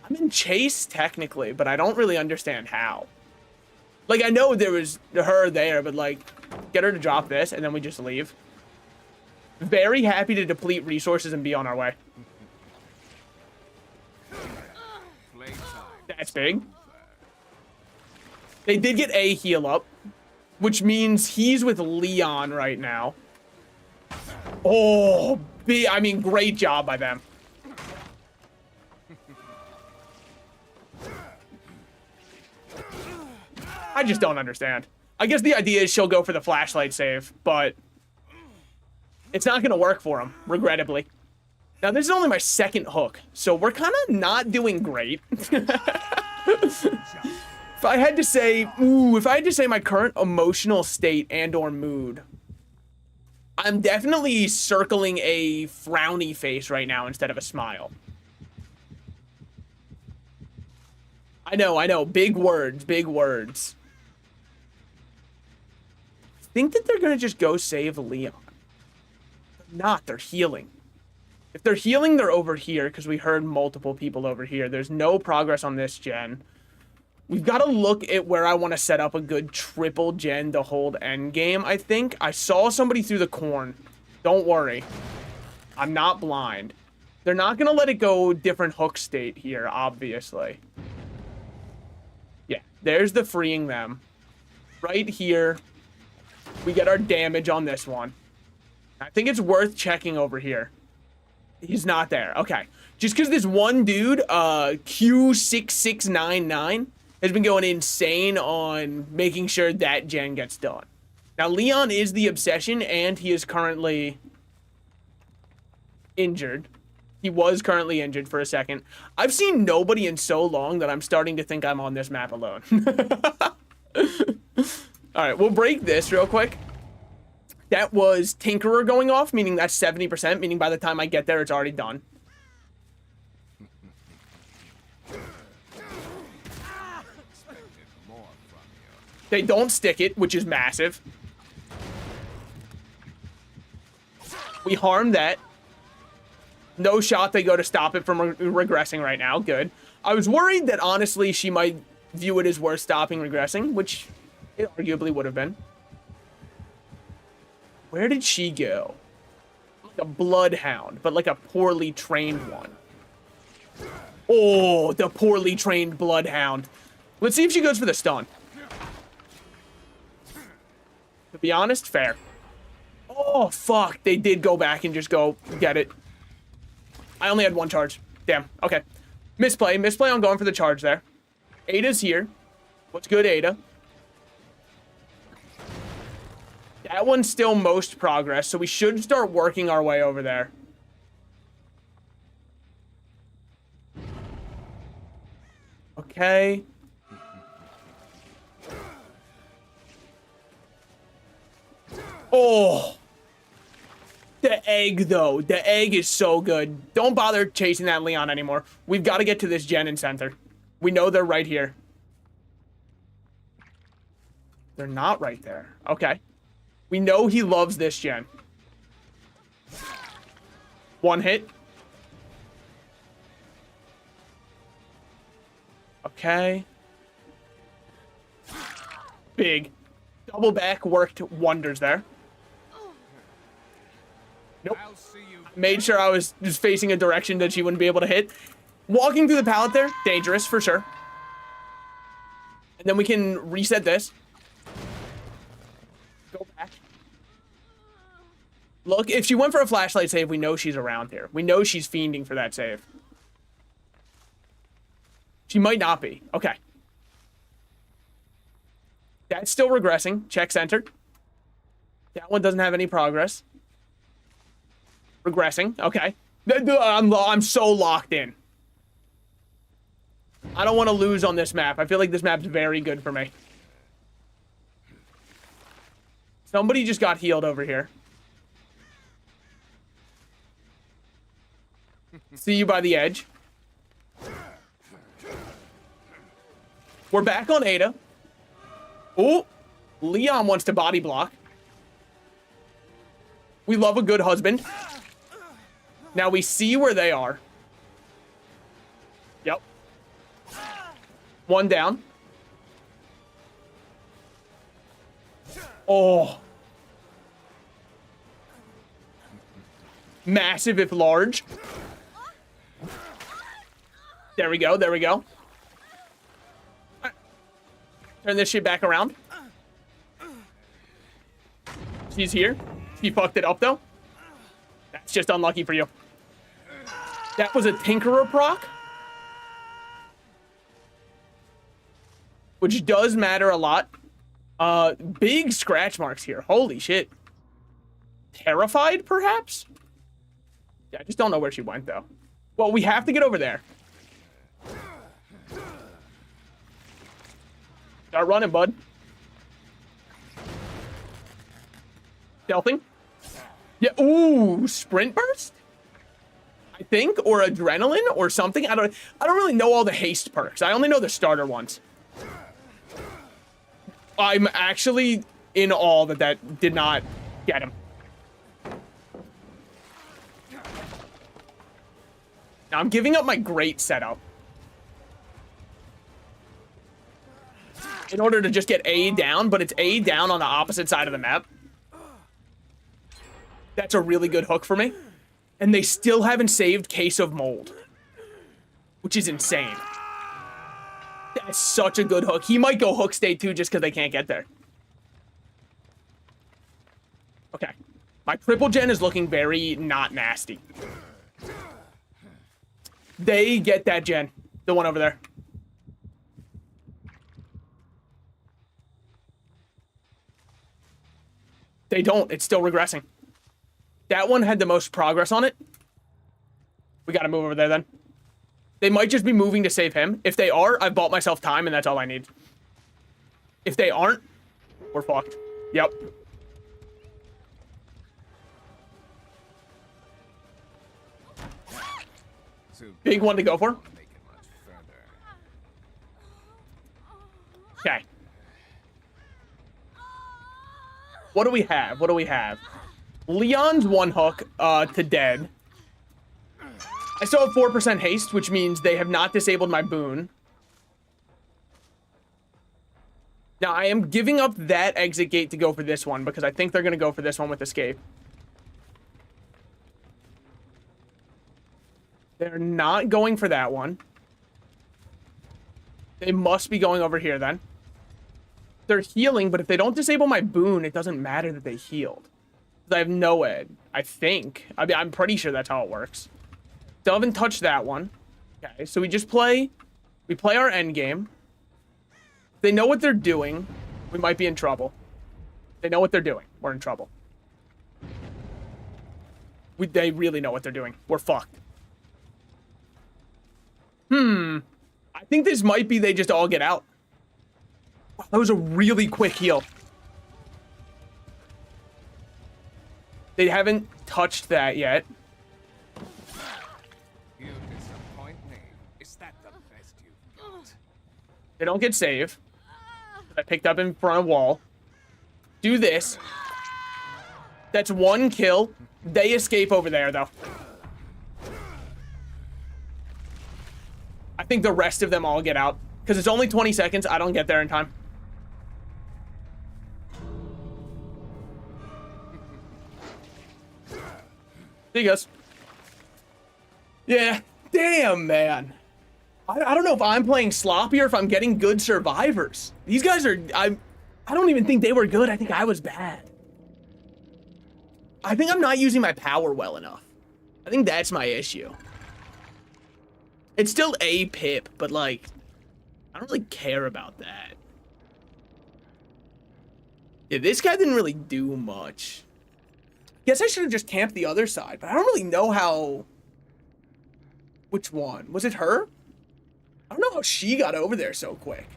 I'm in chase, technically, but I don't really understand how. Like, I know there was her there, but, like, get her to drop this, and then we just leave. Very happy to deplete resources and be on our way. That's big. They did get a heal up, which means he's with Leon right now. Oh, I mean, great job by them. I just don't understand. I guess the idea is she'll go for the flashlight save, but it's not going to work for him, regrettably. Now, this is only my second hook, so we're kind of not doing great. If I had to say my current emotional state and or mood, I'm definitely circling a frowny face right now instead of a smile. I know, big words, big words. I think that they're gonna just go save Leon. They're not, they're healing. If they're healing, they're over here, because we heard multiple people over here. There's no progress on this gen. We've got to look at where I want to set up a good triple gen to hold endgame, I think. I saw somebody through the corn. Don't worry. I'm not blind. They're not going to let it go different hook state here, obviously. Yeah, there's the freeing them. Right here, we get our damage on this one. I think it's worth checking over here. He's not there. Okay. Just because this one dude, Q6699, has been going insane on making sure that gen gets done. Now, Leon is the obsession, and he is currently injured. He was currently injured for a second. I've seen nobody in so long that I'm starting to think I'm on this map alone. All right, we'll break this real quick. That was Tinkerer going off, meaning that's 70%, meaning by the time I get there, it's already done. They don't stick it, which is massive. We harm that. No shot they go to stop it from regressing right now. Good. I was worried that, honestly, she might view it as worth stopping regressing, which it arguably would have been. Where did she go? Like a bloodhound, but like a poorly trained one. Oh, the poorly trained bloodhound. Let's see if she goes for the stun. To be honest, fair. Oh, fuck. They did go back and just go get it. I only had one charge. Damn. Okay. Misplay. Misplay on going for the charge there. Ada's here. What's good, Ada? That one's still most progress, so we should start working our way over there. Okay. Oh. The egg, though. The egg is so good. Don't bother chasing that Leon anymore. We've got to get to this gen and center. We know they're right here. They're not right there. Okay. We know he loves this gen. One hit. Okay. Big. Double back worked wonders there. Nope. Made sure I was just facing a direction that she wouldn't be able to hit. Walking through the pallet there, dangerous for sure. And then we can reset this. Go back. Look, if she went for a flashlight save, we know she's around here. We know she's fiending for that save. She might not be. Okay. That's still regressing. Check center. That one doesn't have any progress. Regressing. Okay. I'm so locked in. I don't want to lose on this map. I feel like this map's very good for me. Somebody just got healed over here. See you by the edge. We're back on Ada. Oh, Leon wants to body block. We love a good husband. Now we see where they are. Yep. One down. Oh. Massive if large. There we go. There we go. Turn this shit back around. She's here. She fucked it up, though. That's just unlucky for you. That was a Tinkerer proc. Which does matter a lot. Big scratch marks here. Holy shit. Terrified, perhaps? Yeah, I just don't know where she went, though. Well, we have to get over there. Start running, bud. Stealthing. Yeah, ooh, sprint burst? I think, or adrenaline, or something. I don't really know all the haste perks. I only know the starter ones. I'm actually in awe that that did not get him. Now I'm giving up my great setup in order to just get A down, but it's A down on the opposite side of the map. That's a really good hook for me. And they still haven't saved Case of Mold, which is insane. That's such a good hook. He might go hook state too just because they can't get there. Okay. My triple gen is looking very not nasty. They get that gen. The one over there. They don't. It's still regressing. That one had the most progress on it. We gotta move over there then. They might just be moving to save him. If they are, I've bought myself time and that's all I need. If they aren't, we're fucked. Yep. Big one to go for. Okay. What do we have? What do we have? Leon's one hook to dead. I still have 4% haste, which means they have not disabled my boon. Now, I am giving up that exit gate to go for this one because I think they're going to go for this one with escape. They're not going for that one. They must be going over here then. They're healing, but if they don't disable my boon, it doesn't matter that they healed. I have no ed, I think. I mean, I'm pretty sure that's how it works. Still haven't touched that one. Okay, so we just play. We play our end game. If they know what they're doing, we might be in trouble. If they know what they're doing, we're in trouble. They really know what they're doing. We're fucked. I think this might be they just all get out. Wow, that was a really quick heal. They haven't touched that yet. You disappoint me. Is that the best you've got? They don't get save. I picked up in front of wall. Do this. That's one kill. They escape over there, though. I think the rest of them all get out. Because it's only 20 seconds. I don't get there in time. There he goes. Yeah. Damn, man. I don't know if I'm playing sloppy or if I'm getting good survivors. These guys are... I don't even think they were good. I think I was bad. I think I'm not using my power well enough. I think that's my issue. It's still a pip, but like... I don't really care about that. Yeah, this guy didn't really do much. Guess I should have just camped the other side, but I don't really know how... Which one? Was it her? I don't know how she got over there so quick.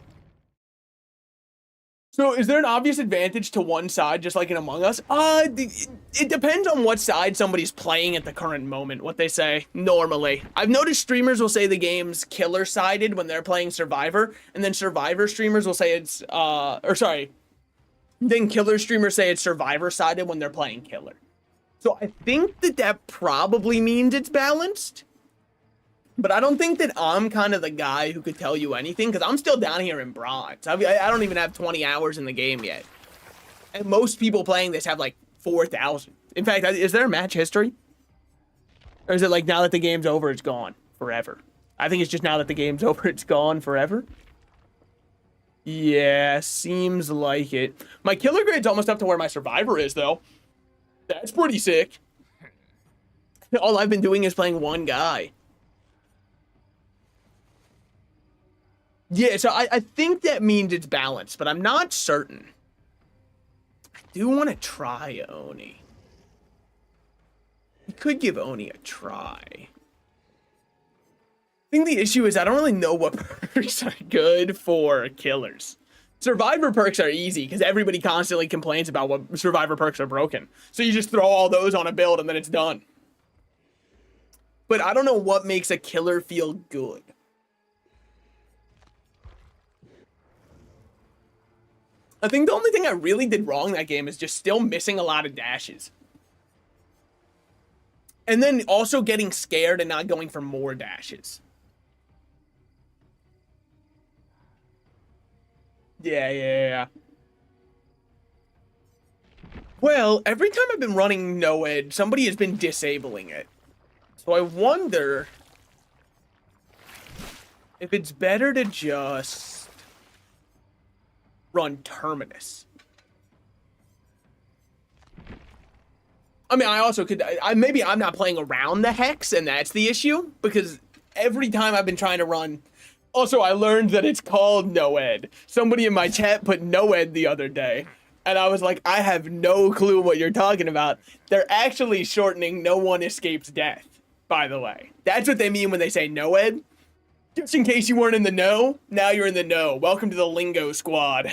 So is there an obvious advantage to one side, just like in Among Us? It depends on what side somebody's playing at the current moment, what they say, normally. I've noticed streamers will say the game's killer-sided when they're playing Survivor, and then Survivor streamers will say it's, then killer streamers say it's Survivor-sided when they're playing killer. So I think that probably means it's balanced. But I don't think that I'm kind of the guy who could tell you anything, because I'm still down here in bronze. I don't even have 20 hours in the game yet. And most people playing this have like 4,000. In fact, is there a match history? Or is it like now that the game's over, it's gone forever? I think it's just now that the game's over, it's gone forever. Yeah, seems like it. My killer grade's almost up to where my survivor is, though. That's pretty sick. All I've been doing is playing one guy. Yeah, so I think that means it's balanced, but I'm not certain. I do want to try Oni. We could give Oni a try. I think the issue is I don't really know what perks are good for killers. Survivor perks are easy because everybody constantly complains about what survivor perks are broken. So you just throw all those on a build and then it's done. But I don't know what makes a killer feel good. I think the only thing I really did wrong that game is just still missing a lot of dashes. And then also getting scared and not going for more dashes. Yeah. Well, every time I've been running NOED, somebody has been disabling it. So I wonder if it's better to just run Terminus. I mean, I also could, maybe I'm not playing around the Hex, and that's the issue, because every time I've been trying to run, also, I learned that it's called NOED. Somebody in my chat put NOED the other day, and I was like, I have no clue what you're talking about. They're actually shortening No One Escapes Death, by the way. That's what they mean when they say NOED. Just in case you weren't in the know, now you're in the know. Welcome to the lingo squad.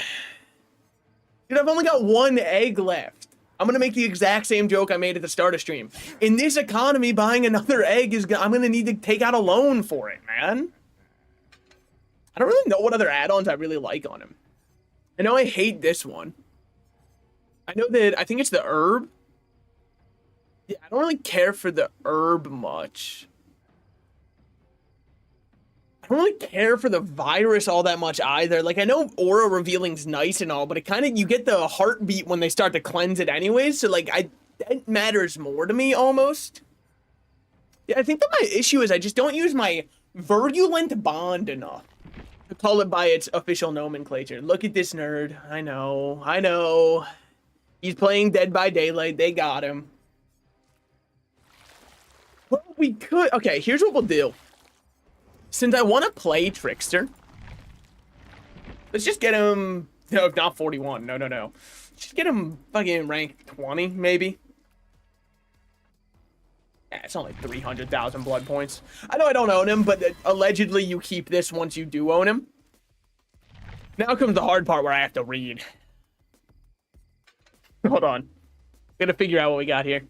Dude, I've only got one egg left. I'm gonna make the exact same joke I made at the start of stream. In this economy, buying another egg is, I'm gonna need to take out a loan for it, man. I don't really know what other add-ons I really like on him. I know I hate this one. I know that, I think it's the herb. Yeah, I don't really care for the herb much. I don't really care for the virus all that much either. Like, I know aura revealing's nice and all, but it kind of, you get the heartbeat when they start to cleanse it anyways. So, like, that matters more to me almost. Yeah, I think that my issue is I just don't use my virulent bond enough to call it by its official nomenclature. Look at this nerd. I know. He's playing Dead by Daylight. They got him. Well, we could, okay, here's what we'll do. Since I want to play Trickster, let's just get him, no, not 41, no. Just get him fucking rank 20, maybe. Yeah, it's only 300,000 blood points. I know I don't own him, but allegedly you keep this once you do own him. Now comes the hard part where I have to read. Hold on. Gotta figure out what we got here.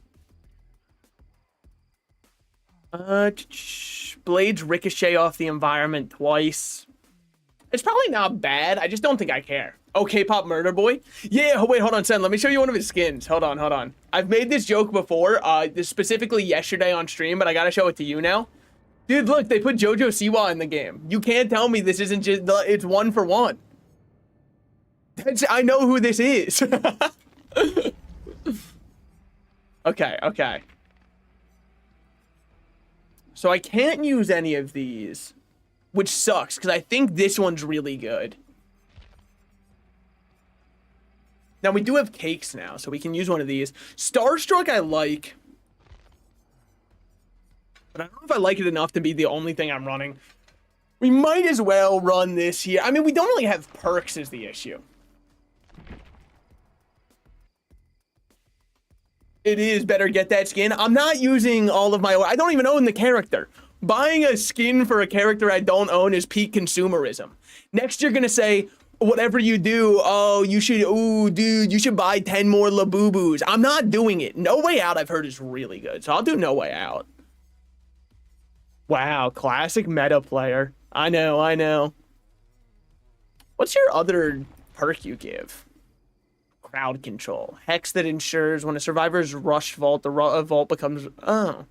Blades ricochet off the environment twice. It's probably not bad. I just don't think I care. Okay, Pop Murder Boy. Yeah, wait, hold on, Sen. Let me show you one of his skins. Hold on. I've made this joke before, this specifically yesterday on stream, but I gotta show it to you now. Dude, look, they put Jojo Siwa in the game. You can't tell me this isn't just, it's one for one. I know who this is. Okay. So I can't use any of these, which sucks, because I think this one's really good. Now, we do have cakes now, so we can use one of these. Starstruck I like, but I don't know if I like it enough to be the only thing I'm running. We might as well run this here. I mean, we don't really have perks is the issue. It is better get that skin. I'm not using all of my, I don't even own the character. Buying a skin for a character I don't own is peak consumerism. Next, you're gonna say, whatever you do, oh, you should, ooh, dude, you should buy 10 more Labubus. I'm not doing it. No Way Out, I've heard, is really good, so I'll do No Way Out. Wow, classic meta player. I know. What's your other perk you give? Crowd control. Hex that ensures when a survivor's rush vault, the vault becomes... Oh.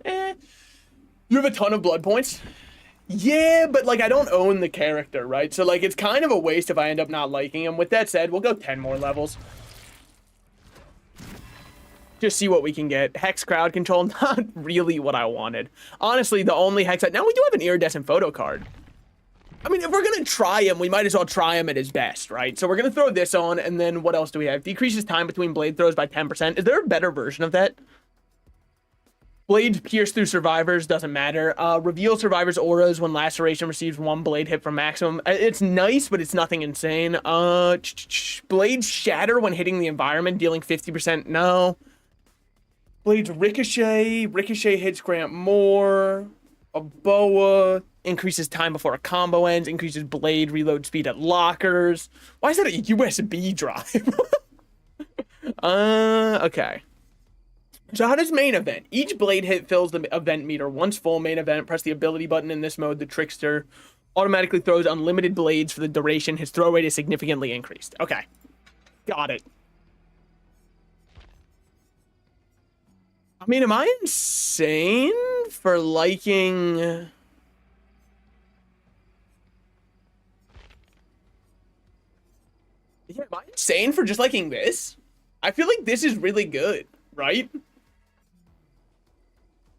You have a ton of blood points. Yeah, but like I don't own the character, right? So like it's kind of a waste if I end up not liking him. With that said, we'll go 10 more levels. Just see what we can get. Hex crowd control, not really what I wanted. Honestly, the only Hex... Now we do have an iridescent photo card. I mean, if we're going to try him, we might as well try him at his best, right? So we're going to throw this on, and then what else do we have? Decreases time between blade throws by 10%. Is there a better version of that? Blades pierce through survivors, doesn't matter. Reveal survivors' auras when laceration receives 1 blade hit from maximum. It's nice, but it's nothing insane. Blades shatter when hitting the environment, dealing 50%. No. Blades ricochet. Ricochet hits grant more. A boa increases time before a combo ends. Increases blade reload speed at lockers. Why is that a USB drive? Okay. So how does main event? Each blade hit fills the event meter. Once full main event, press the ability button in this mode. The trickster automatically throws unlimited blades for the duration. His throw rate is significantly increased. Okay. Got it. I mean, am I insane for liking... Yeah, am I insane for just liking this? I feel like this is really good, right?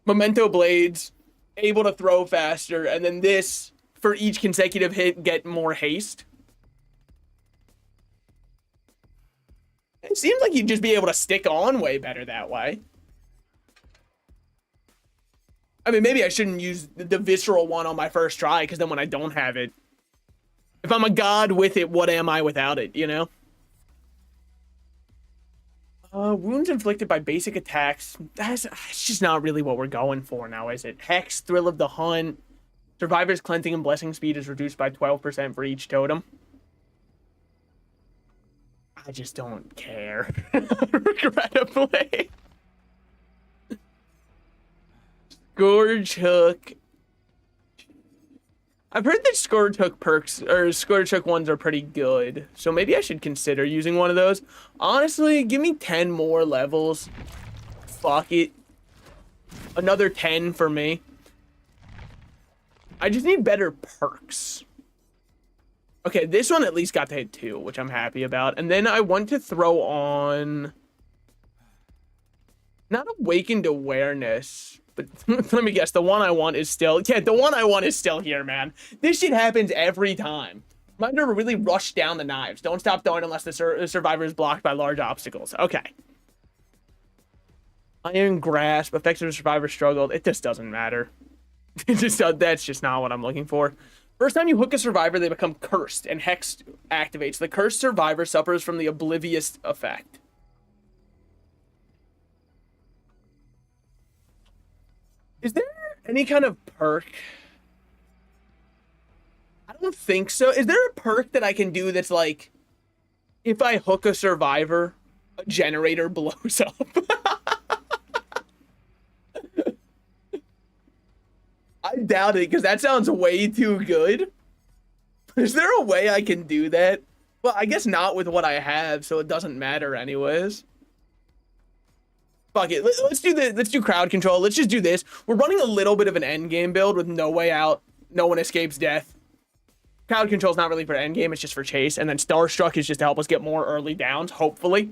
Memento blades, able to throw faster, and then this, for each consecutive hit, get more haste. It seems like you'd just be able to stick on way better that way. I mean, maybe I shouldn't use the visceral one on my first try, because then when I don't have it, if I'm a god with it, what am I without it, you know? Wounds inflicted by basic attacks. That's just not really what we're going for now, is it? Hex, Thrill of the Hunt. Survivor's cleansing and blessing speed is reduced by 12% for each totem. I just don't care. Regrettably. Scourge Hook. I've heard that Scourge Hook perks, or Scourge Hook ones are pretty good. So maybe I should consider using one of those. Honestly, give me 10 more levels. Fuck it. Another 10 for me. I just need better perks. Okay, this one at least got to hit 2, which I'm happy about. And then I want to throw on... Not Awakened Awareness, but let me guess, the one I want is still... Yeah, the one I want is still here, man. This shit happens every time. Reminder to really rush down the knives. Don't stop throwing unless the survivor is blocked by large obstacles. Okay. Iron Grasp. Effects of the survivor struggled. It just doesn't matter. It just that's just not what I'm looking for. First time you hook a survivor, they become cursed, and Hex activates. The cursed survivor suffers from the Oblivious effect. Is there any kind of perk? I don't think so. Is there a perk that I can do that's like, if I hook a survivor, a generator blows up? I doubt it, because that sounds way too good. Is there a way I can do that? Well, I guess not with what I have, so it doesn't matter anyways. Fuck it. Let's do crowd control. Let's just do this. We're running a little bit of an endgame build with no way out. No one escapes death. Crowd control is not really for endgame. It's just for chase. And then Starstruck is just to help us get more early downs, hopefully.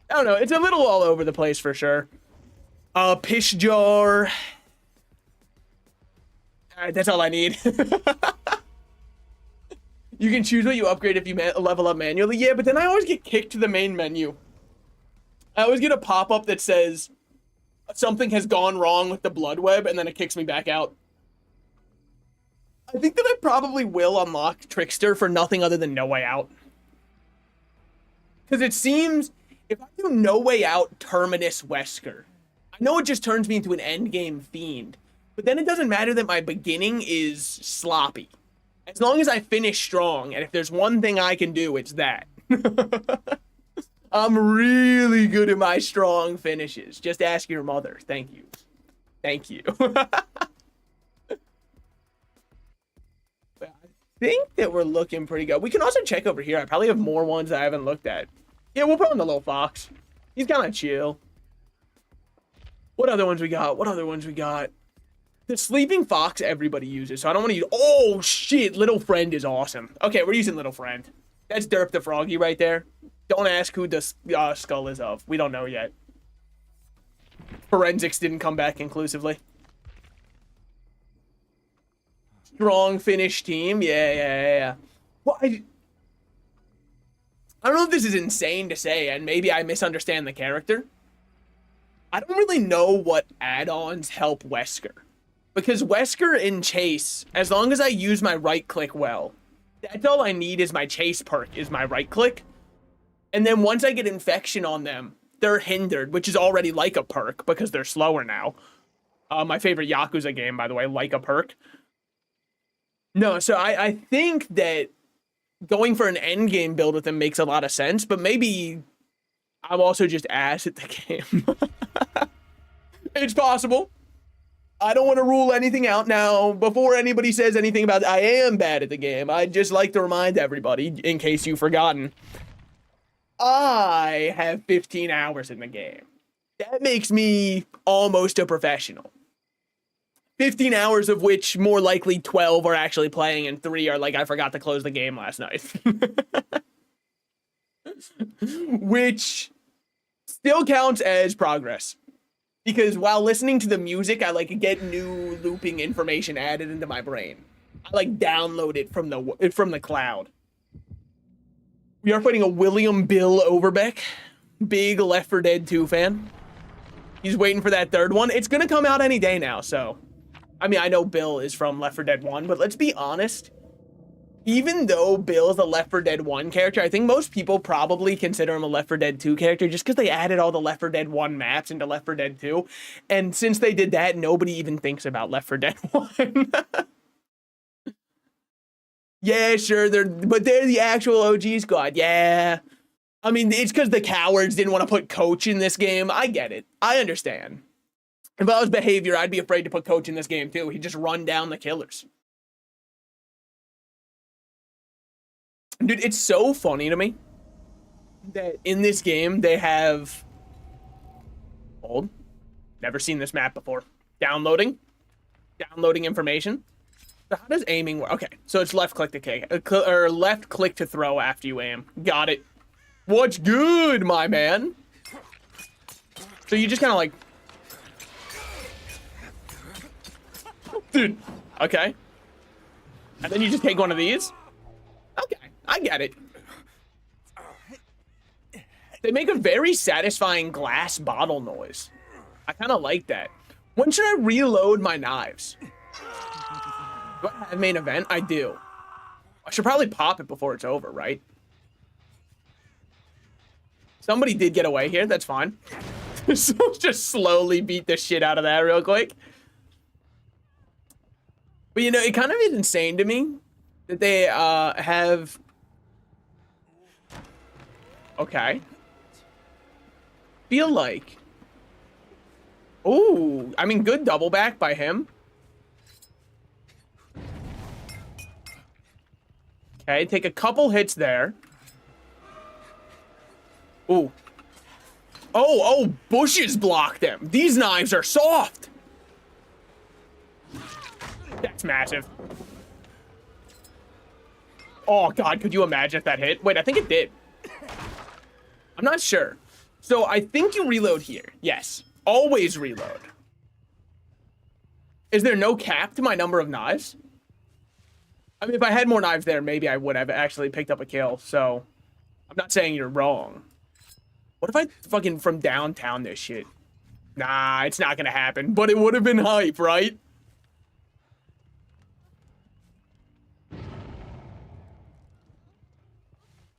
I don't know. It's a little all over the place for sure. Pish jar. All right, that's all I need. You can choose what you upgrade if you level up manually. Yeah, but then I always get kicked to the main menu. I always get a pop-up that says something has gone wrong with the blood web, and then it kicks me back out. I think that I probably will unlock Trickster for nothing other than No Way Out. Because it seems, if I do No Way Out Terminus Wesker, I know it just turns me into an endgame fiend, but then it doesn't matter that my beginning is sloppy. As long as I finish strong, and if there's one thing I can do, it's that. I'm really good at my strong finishes. Just ask your mother. Thank you. Thank you. I think that we're looking pretty good. We can also check over here. I probably have more ones that I haven't looked at. Yeah, we'll put on the little fox. He's kind of chill. What other ones we got? What other ones we got? The sleeping fox everybody uses, so I don't want to use. Oh shit, little friend is awesome. Okay, we're using little friend. That's Derp the Froggy right there. Don't ask who the skull is of. We don't know yet. Forensics didn't come back conclusively. Strong Finnish team. Yeah. Well, I don't know if this is insane to say, and maybe I misunderstand the character. I don't really know what add-ons help Wesker. Because Wesker and Chase, as long as I use my right click well, that's all I need is my Chase perk, is my right click. And then once I get infection on them, they're hindered, which is already like a perk because they're slower now. My favorite Yakuza game, by the way, like a perk. No, so I think that going for an end game build with them makes a lot of sense, but maybe I'm also just ass at the game. It's possible. I don't want to rule anything out now. Before anybody says anything about I am bad at the game, I'd just like to remind everybody, in case you've forgotten, I have 15 hours in the game. That makes me almost a professional. 15 hours of which more likely 12 are actually playing and 3 are like, I forgot to close the game last night. Which still counts as progress. Because while listening to the music, I like get new looping information added into my brain. I like download it from the cloud. We are fighting a William Bill Overbeck, big Left 4 Dead 2 fan. He's waiting for that third one. It's gonna come out any day now, so. I mean, I know Bill is from Left 4 Dead 1, but let's be honest. Even though Bill's a Left 4 Dead 1 character, I think most people probably consider him a Left 4 Dead 2 character just because they added all the Left 4 Dead 1 maps into Left 4 Dead 2. And since they did that, nobody even thinks about Left 4 Dead 1. Yeah, sure, but they're the actual OG squad. Yeah. I mean, it's because the cowards didn't want to put Coach in this game. I get it. I understand. If I was Behavior, I'd be afraid to put Coach in this game too. He'd just run down the killers. Dude, it's so funny to me that in this game they have never seen this map before. Downloading information. So how does aiming work? Okay, so it's left click to kick, or left click to throw after you aim. Got it. What's good, my man? So you just kind of like, dude. Okay. And then you just take one of these. Okay, I get it. They make a very satisfying glass bottle noise. I kind of like that. When should I reload my knives? Do I have main event? I do. I should probably pop it before it's over, right? Somebody did get away here. That's fine. So just slowly beat the shit out of that real quick. But you know, it kind of is insane to me that they have. Okay. Feel like. Ooh, I mean, good double back by him. Okay, take a couple hits there. Ooh. Oh, bushes block them. These knives are soft. That's massive. Oh, God, could you imagine if that hit? Wait, I think it did. I'm not sure. So I think you reload here. Yes. Always reload. Is there no cap to my number of knives? I mean, if I had more knives there, maybe I would have actually picked up a kill. So I'm not saying you're wrong. What if I fucking from downtown this shit? Nah, it's not gonna happen, but it would have been hype, right?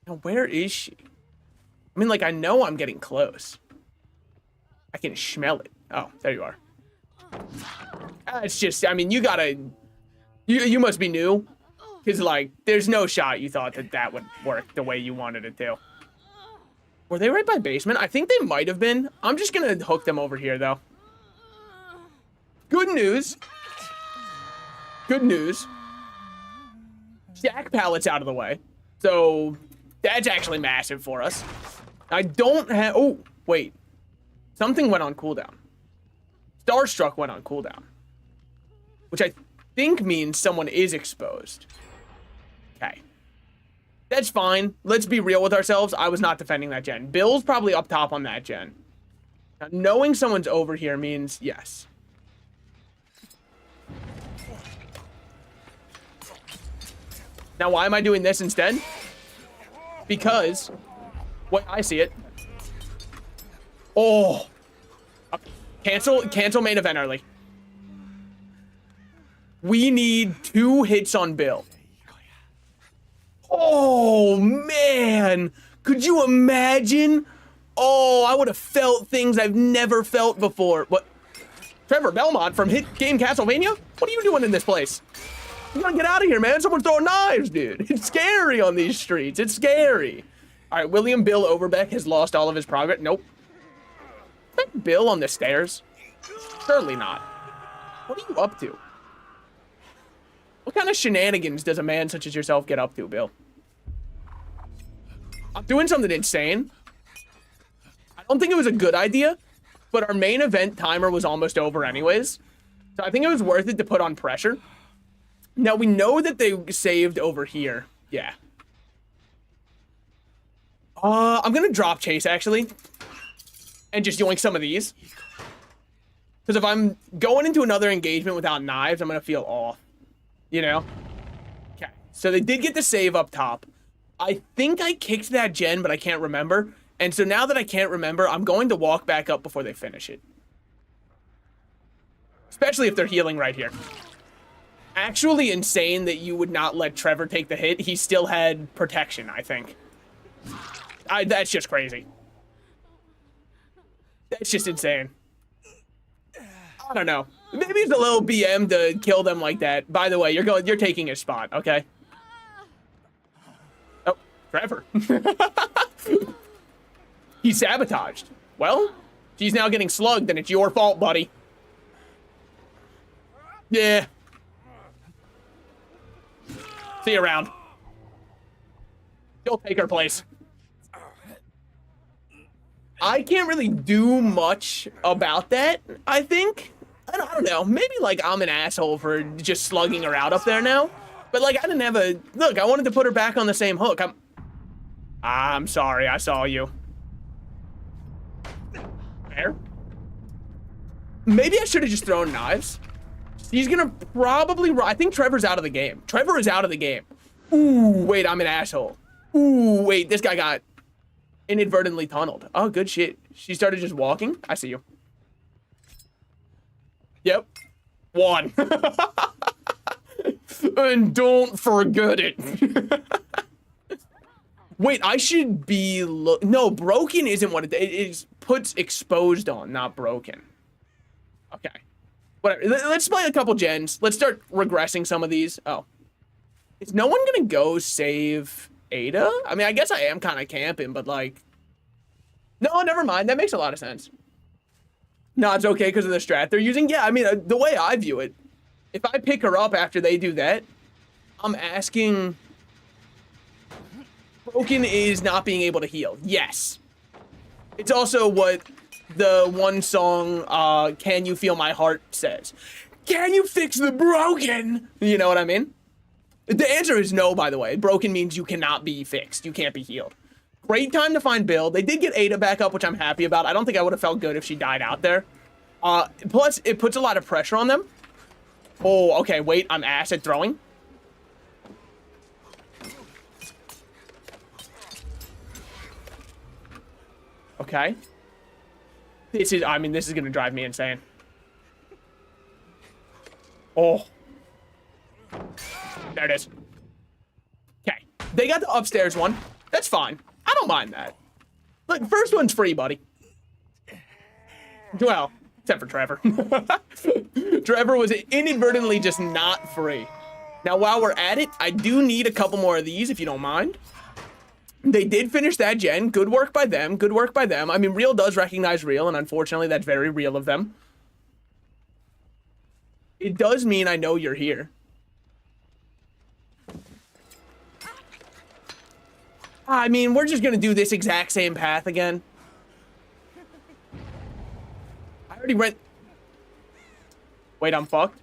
Now, where is she? I mean, like, I know I'm getting close. I can smell it. Oh, there you are. It's just, I mean, you gotta... You must be new. Because, like, there's no shot you thought that that would work the way you wanted it to. Were they right by basement? I think they might have been. I'm just gonna hook them over here, though. Good news. Good news. Stack pallets out of the way. So, that's actually massive for us. I don't have... Oh, wait. Something went on cooldown. Starstruck went on cooldown. which I think means someone is exposed. Okay. That's fine. Let's be real with ourselves. I was not defending that gen. Bill's probably up top on that gen. Now, knowing someone's over here means yes. Now, why am I doing this instead? Because, what I see it. Oh. Cancel main event early. We need 2 hits on Bill. Oh, man. Could you imagine? Oh, I would have felt things I've never felt before. What? Trevor Belmont from Hit Game Castlevania? What are you doing in this place? You gotta get out of here, man. Someone's throwing knives, dude. It's scary on these streets. It's scary. All right, William Bill Overbeck has lost all of his progress. Nope. Is that Bill on the stairs? Surely not. What are you up to? What kind of shenanigans does a man such as yourself get up to, Bill? I'm doing something insane. I don't think it was a good idea, but our main event timer was almost over anyways. So I think it was worth it to put on pressure. Now, we know that they saved over here. Yeah. I'm going to drop chase, actually. And just yoink some of these. Because if I'm going into another engagement without knives, I'm going to feel off. You know? Okay. So they did get the save up top. I think I kicked that gen, but I can't remember. And so now that I can't remember, I'm going to walk back up before they finish it. Especially if they're healing right here. Actually insane that you would not let Trevor take the hit. He still had protection, I think. That's just crazy. That's just insane. I don't know. Maybe it's a little BM to kill them like that. By the way, you're taking his spot, okay? Oh, Trevor. He's sabotaged. Well, she's now getting slugged, and it's your fault, buddy. Yeah. See you around. You'll take her place. I can't really do much about that, I think. I don't know. Maybe, like, I'm an asshole for just slugging her out up there now. But, like, I didn't have a... Look, I wanted to put her back on the same hook. I'm sorry, I saw you. Fair. Maybe I should have just thrown knives. He's gonna probably... I think Trevor's out of the game. Trevor is out of the game. Ooh, wait, I'm an asshole. Ooh, wait, this guy got inadvertently tunneled. Oh, good shit. She started just walking. I see you. Yep. 1. And don't forget it. Wait, I should be... No, broken isn't what it is. Puts exposed on, not broken. Okay. Whatever. Let's play a couple gens. Let's start regressing some of these. Oh. Is no one gonna go save Ada? I mean, I guess I am kind of camping, but like... No, never mind. That makes a lot of sense. No, it's okay because of the strat they're using. Yeah, I mean, the way I view it, if I pick her up after they do that, I'm asking... Broken is not being able to heal. Yes. It's also what the one song, Can You Feel My Heart says. Can you fix the broken? You know what I mean? The answer is no, by the way. Broken means you cannot be fixed. You can't be healed. Great time to find Bill. They did get Ada back up, which I'm happy about. I don't think I would have felt good if she died out there. Plus, it puts a lot of pressure on them. Oh, okay, wait. I'm ass at throwing. Okay. This is, I mean, this is going to drive me insane. Oh. There it is. Okay. They got the upstairs one. That's fine. I don't mind that. Look, first one's free, buddy. Well, except for Trevor. Trevor was inadvertently just not free. Now, while we're at it, I do need a couple more of these, if you don't mind. They did finish that gen. Good work by them. Good work by them. I mean, real does recognize real, and unfortunately, that's very real of them. It does mean I know you're here. I mean, we're just gonna do this exact same path again. I already went... Wait, I'm fucked?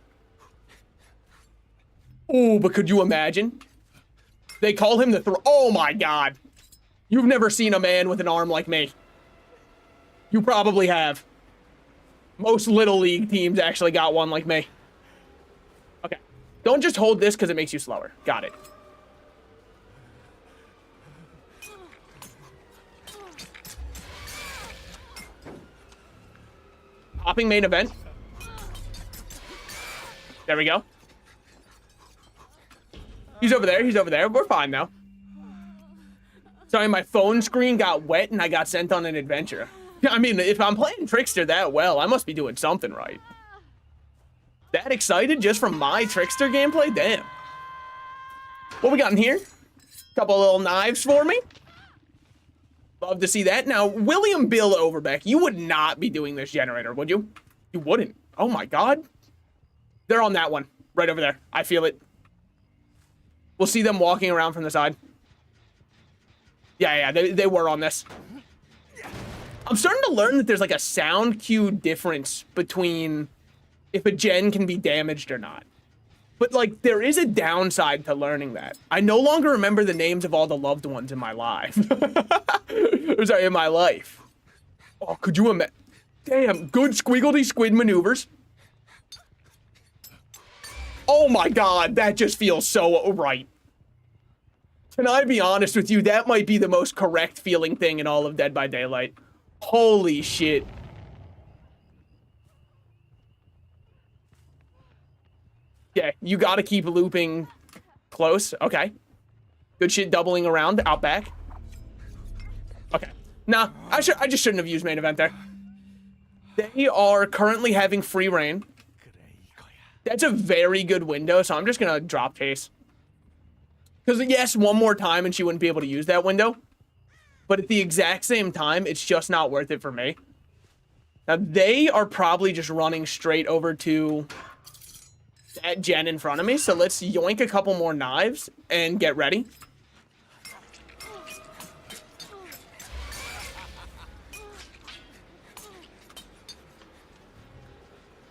Oh, but could you imagine? They call him the oh my god. You've never seen a man with an arm like me. You probably have. Most Little League teams actually got one like me. Okay. Don't just hold this because it makes you slower. Got it. Hopping main event. There we go. He's over there. He's over there. We're fine now. Sorry, my phone screen got wet and I got sent on an adventure. I mean, if I'm playing Trickster that well, I must be doing something right. That excited just from my Trickster gameplay? Damn. What we got in here? Couple little knives for me. Love to see that. Now, William Bill Overbeck, you would not be doing this generator, would you? You wouldn't. Oh my god. They're on that one. Right over there. I feel it. We'll see them walking around from the side. Yeah, they were on this. I'm starting to learn that there's like a sound cue difference between if a gen can be damaged or not. But like, there is a downside to learning that. I no longer remember the names of all the loved ones in my life. Sorry, in my life. Oh, could you imagine? Damn, good squiggly squid maneuvers. Oh my god, that just feels so right. Can I be honest with you? That might be the most correct feeling thing in all of Dead by Daylight. Holy shit. Yeah, you gotta keep looping close. Okay. Good shit doubling around out back. Okay. Nah, I just shouldn't have used main event there. They are currently having free reign. That's a very good window, so I'm just gonna drop chase. Because yes, one more time and she wouldn't be able to use that window. But at the exact same time, it's just not worth it for me. Now, they are probably just running straight over to that gen in front of me. So let's yoink a couple more knives and get ready.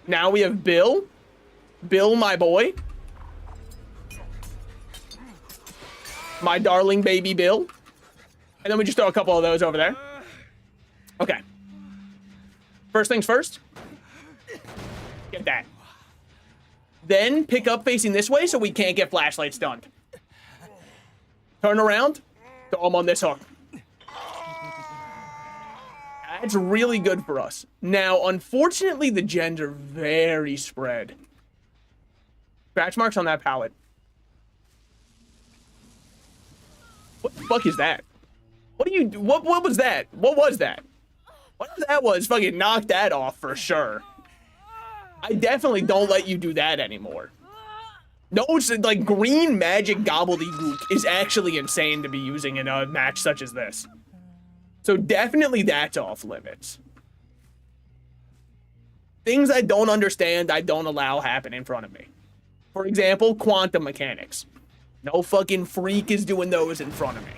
Now we have Bill. Bill, my boy. My darling baby Bill. And then we just throw a couple of those over there. Okay. First things first. Get that. Then pick up facing this way so we can't get flashlight stunned. Turn around. Throw them on this hook. That's really good for us. Now, unfortunately, the gens are very spread. Scratch marks on that pallet. What the fuck is that? What do you do? What was that? What was that? Whatever that was, fucking knock that off for sure. I definitely don't let you do that anymore. No, it's like green magic gobbledygook is actually insane to be using in a match such as this. So definitely that's off limits. Things I don't understand, I don't allow happen in front of me. For example, quantum mechanics. No fucking freak is doing those in front of me.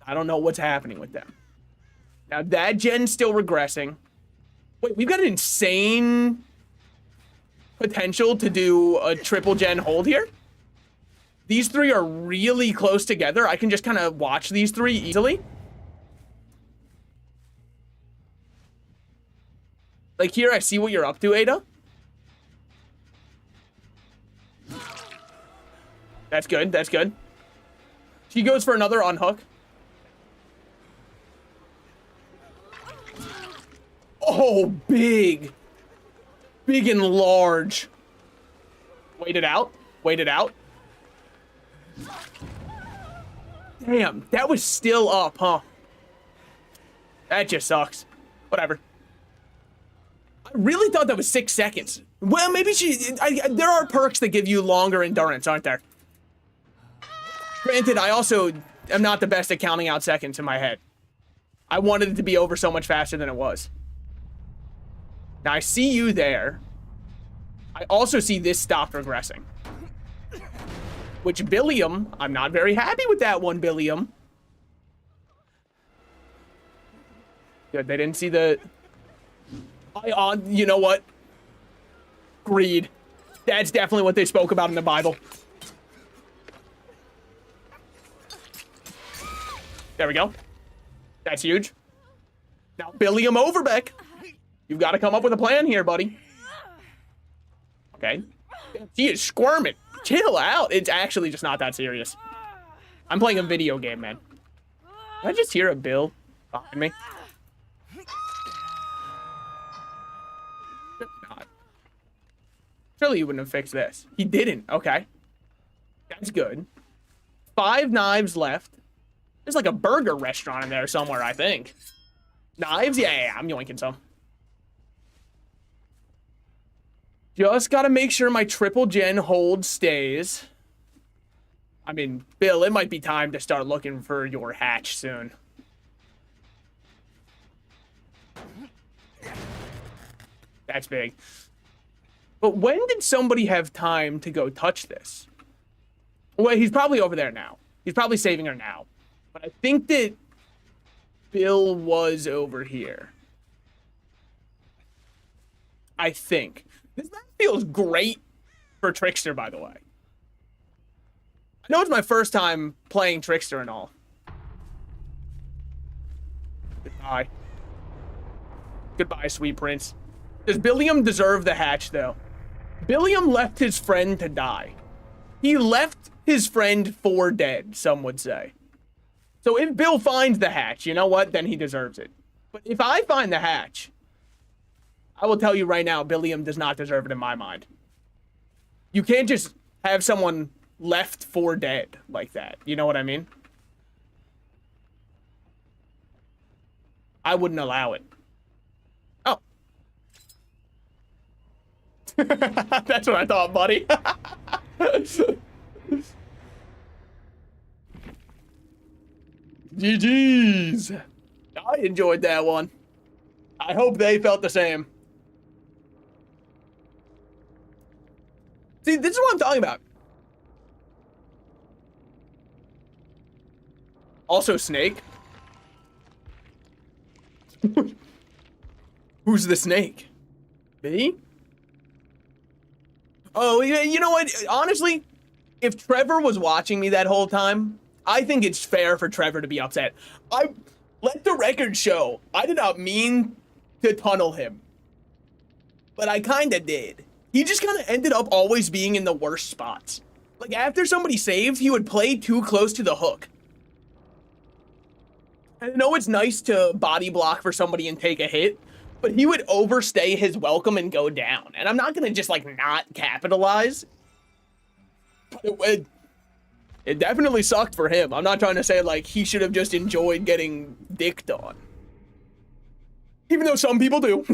I don't know what's happening with them. Now that gen's still regressing. Wait, we've got an insane potential to do a triple gen hold here. These three are really close together. I can just kind of watch these three easily. Like here, I see what you're up to, Ada. That's good, that's good. She goes for another unhook. Oh, big. Big and large. Wait it out. Wait it out. Damn, that was still up, huh? That just sucks. Whatever. I really thought that was 6 seconds. Well, maybe there are perks that give you longer endurance, aren't there? Granted, I also am not the best at counting out seconds in my head. I wanted it to be over so much faster than it was. Now, I see you there. I also see this stop regressing. Which, Billiam, I'm not very happy with that one, Billiam. Good, they didn't see the... you know what? Greed. That's definitely what they spoke about in the Bible. There we go. That's huge. Now, Billiam Overbeck. You've got to come up with a plan here, buddy. Okay. He is squirming. Chill out. It's actually just not that serious. I'm playing a video game, man. Did I just hear a Bill behind me? God. Surely you wouldn't have fixed this. He didn't. Okay. That's good. 5 knives left. There's like a burger restaurant in there somewhere, I think. Knives? Yeah, I'm yoinking some. Just gotta make sure my triple gen hold stays. I mean, Bill, it might be time to start looking for your hatch soon. That's big. But when did somebody have time to go touch this? Well, he's probably over there now. He's probably saving her now. But I think that Bill was over here. I think. This map feels great for Trickster, by the way. I know it's my first time playing Trickster and all. Goodbye. Goodbye, sweet prince. Does Billiam deserve the hatch, though? Billiam left his friend to die. He left his friend for dead, some would say. So if Bill finds the hatch, you know what? Then he deserves it. But if I find the hatch, I will tell you right now, Billiam does not deserve it in my mind. You can't just have someone left for dead like that. You know what I mean? I wouldn't allow it. Oh. That's what I thought, buddy. GG's. I enjoyed that one. I hope they felt the same. See, this is what I'm talking about. Also, Snake. Who's the snake? Me? Oh, you know what? Honestly, if Trevor was watching me that whole time, I think it's fair for Trevor to be upset. Let the record show, I did not mean to tunnel him. But I kind of did. He just kind of ended up always being in the worst spots. Like, after somebody saved, he would play too close to the hook. I know it's nice to body block for somebody and take a hit, but he would overstay his welcome and go down. And I'm not going to just, like, not capitalize. But it definitely sucked for him. I'm not trying to say, like, he should have just enjoyed getting dicked on. Even though some people do.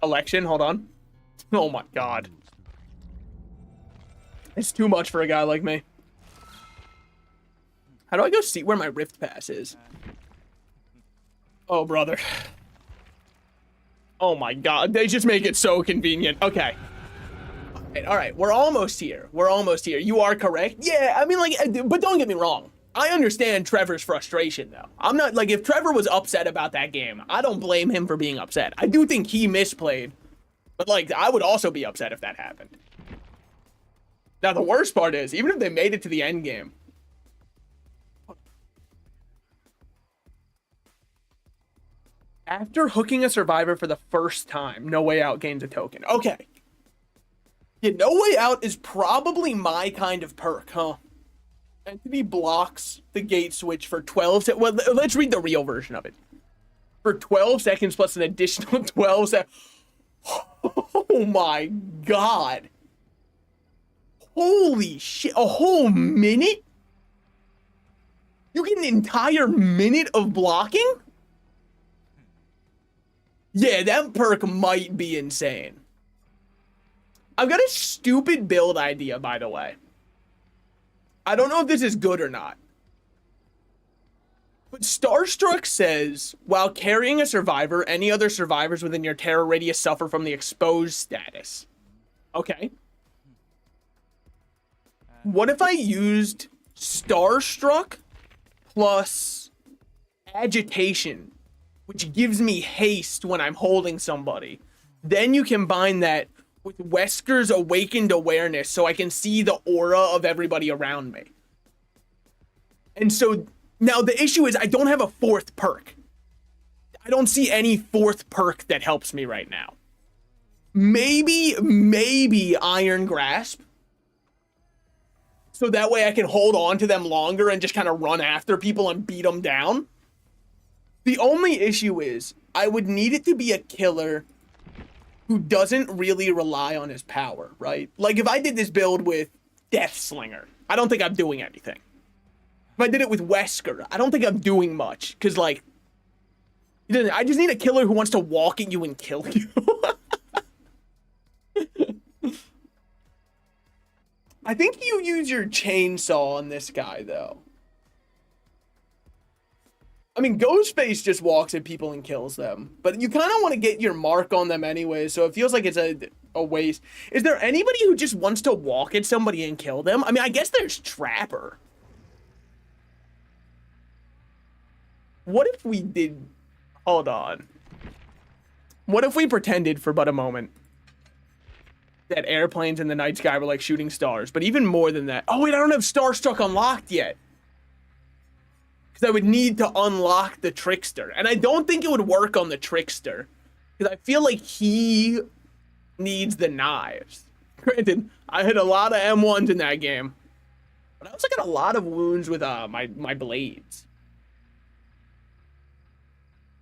Election, hold on. Oh my god. It's too much for a guy like me. How do I go see where my Rift Pass is? Oh, brother. Oh my god, they just make it so convenient. Okay. All right, we're almost here. We're almost here. You are correct. Yeah, I mean, like, but don't get me wrong. I understand Trevor's frustration, though. I'm not, like, if Trevor was upset about that game, I don't blame him for being upset. I do think he misplayed, but, like, I would also be upset if that happened. Now, the worst part is, even if they made it to the end game, after hooking a survivor for the first time, No Way Out gains a token. Okay. Yeah, No Way Out is probably my kind of perk, huh? Entity blocks the gate switch for 12 seconds. Well, let's read the real version of it. For 12 seconds plus an additional 12 seconds. Oh my god. Holy shit. A whole minute? You get an entire minute of blocking? Yeah, that perk might be insane. I've got a stupid build idea, by the way. I don't know if this is good or not. But Starstruck says, while carrying a survivor, any other survivors within your terror radius suffer from the exposed status. Okay. What if I used Starstruck plus Agitation, which gives me haste when I'm holding somebody, Then you combine that with Wesker's awakened awareness so I can see the aura of everybody around me. And so now the issue is I don't have a fourth perk. I don't see any fourth perk that helps me right now. Maybe Iron Grasp. So that way I can hold on to them longer and just kind of run after people and beat them down. The only issue is I would need it to be a killer who doesn't really rely on his power, right? Like if I did this build with Death Slinger, I don't think I'm doing anything. If I did it with Wesker, I don't think I'm doing much. Because like, I just need a killer who wants to walk at you and kill you. I think you use your chainsaw on this guy, though. I mean, Ghostface just walks at people and kills them. But you kind of want to get your mark on them anyway, so it feels like it's a waste. Is there anybody who just wants to walk at somebody and kill them? I mean, I guess there's Trapper. What if we did... Hold on. What if we pretended for but a moment that airplanes in the night sky were like shooting stars, but even more than that. Oh wait, I don't have Starstruck unlocked yet. Because I would need to unlock the Trickster. And I don't think it would work on the Trickster. Because I feel like he needs the knives. Granted, I hit a lot of M1s in that game. But I also got a lot of wounds with my blades.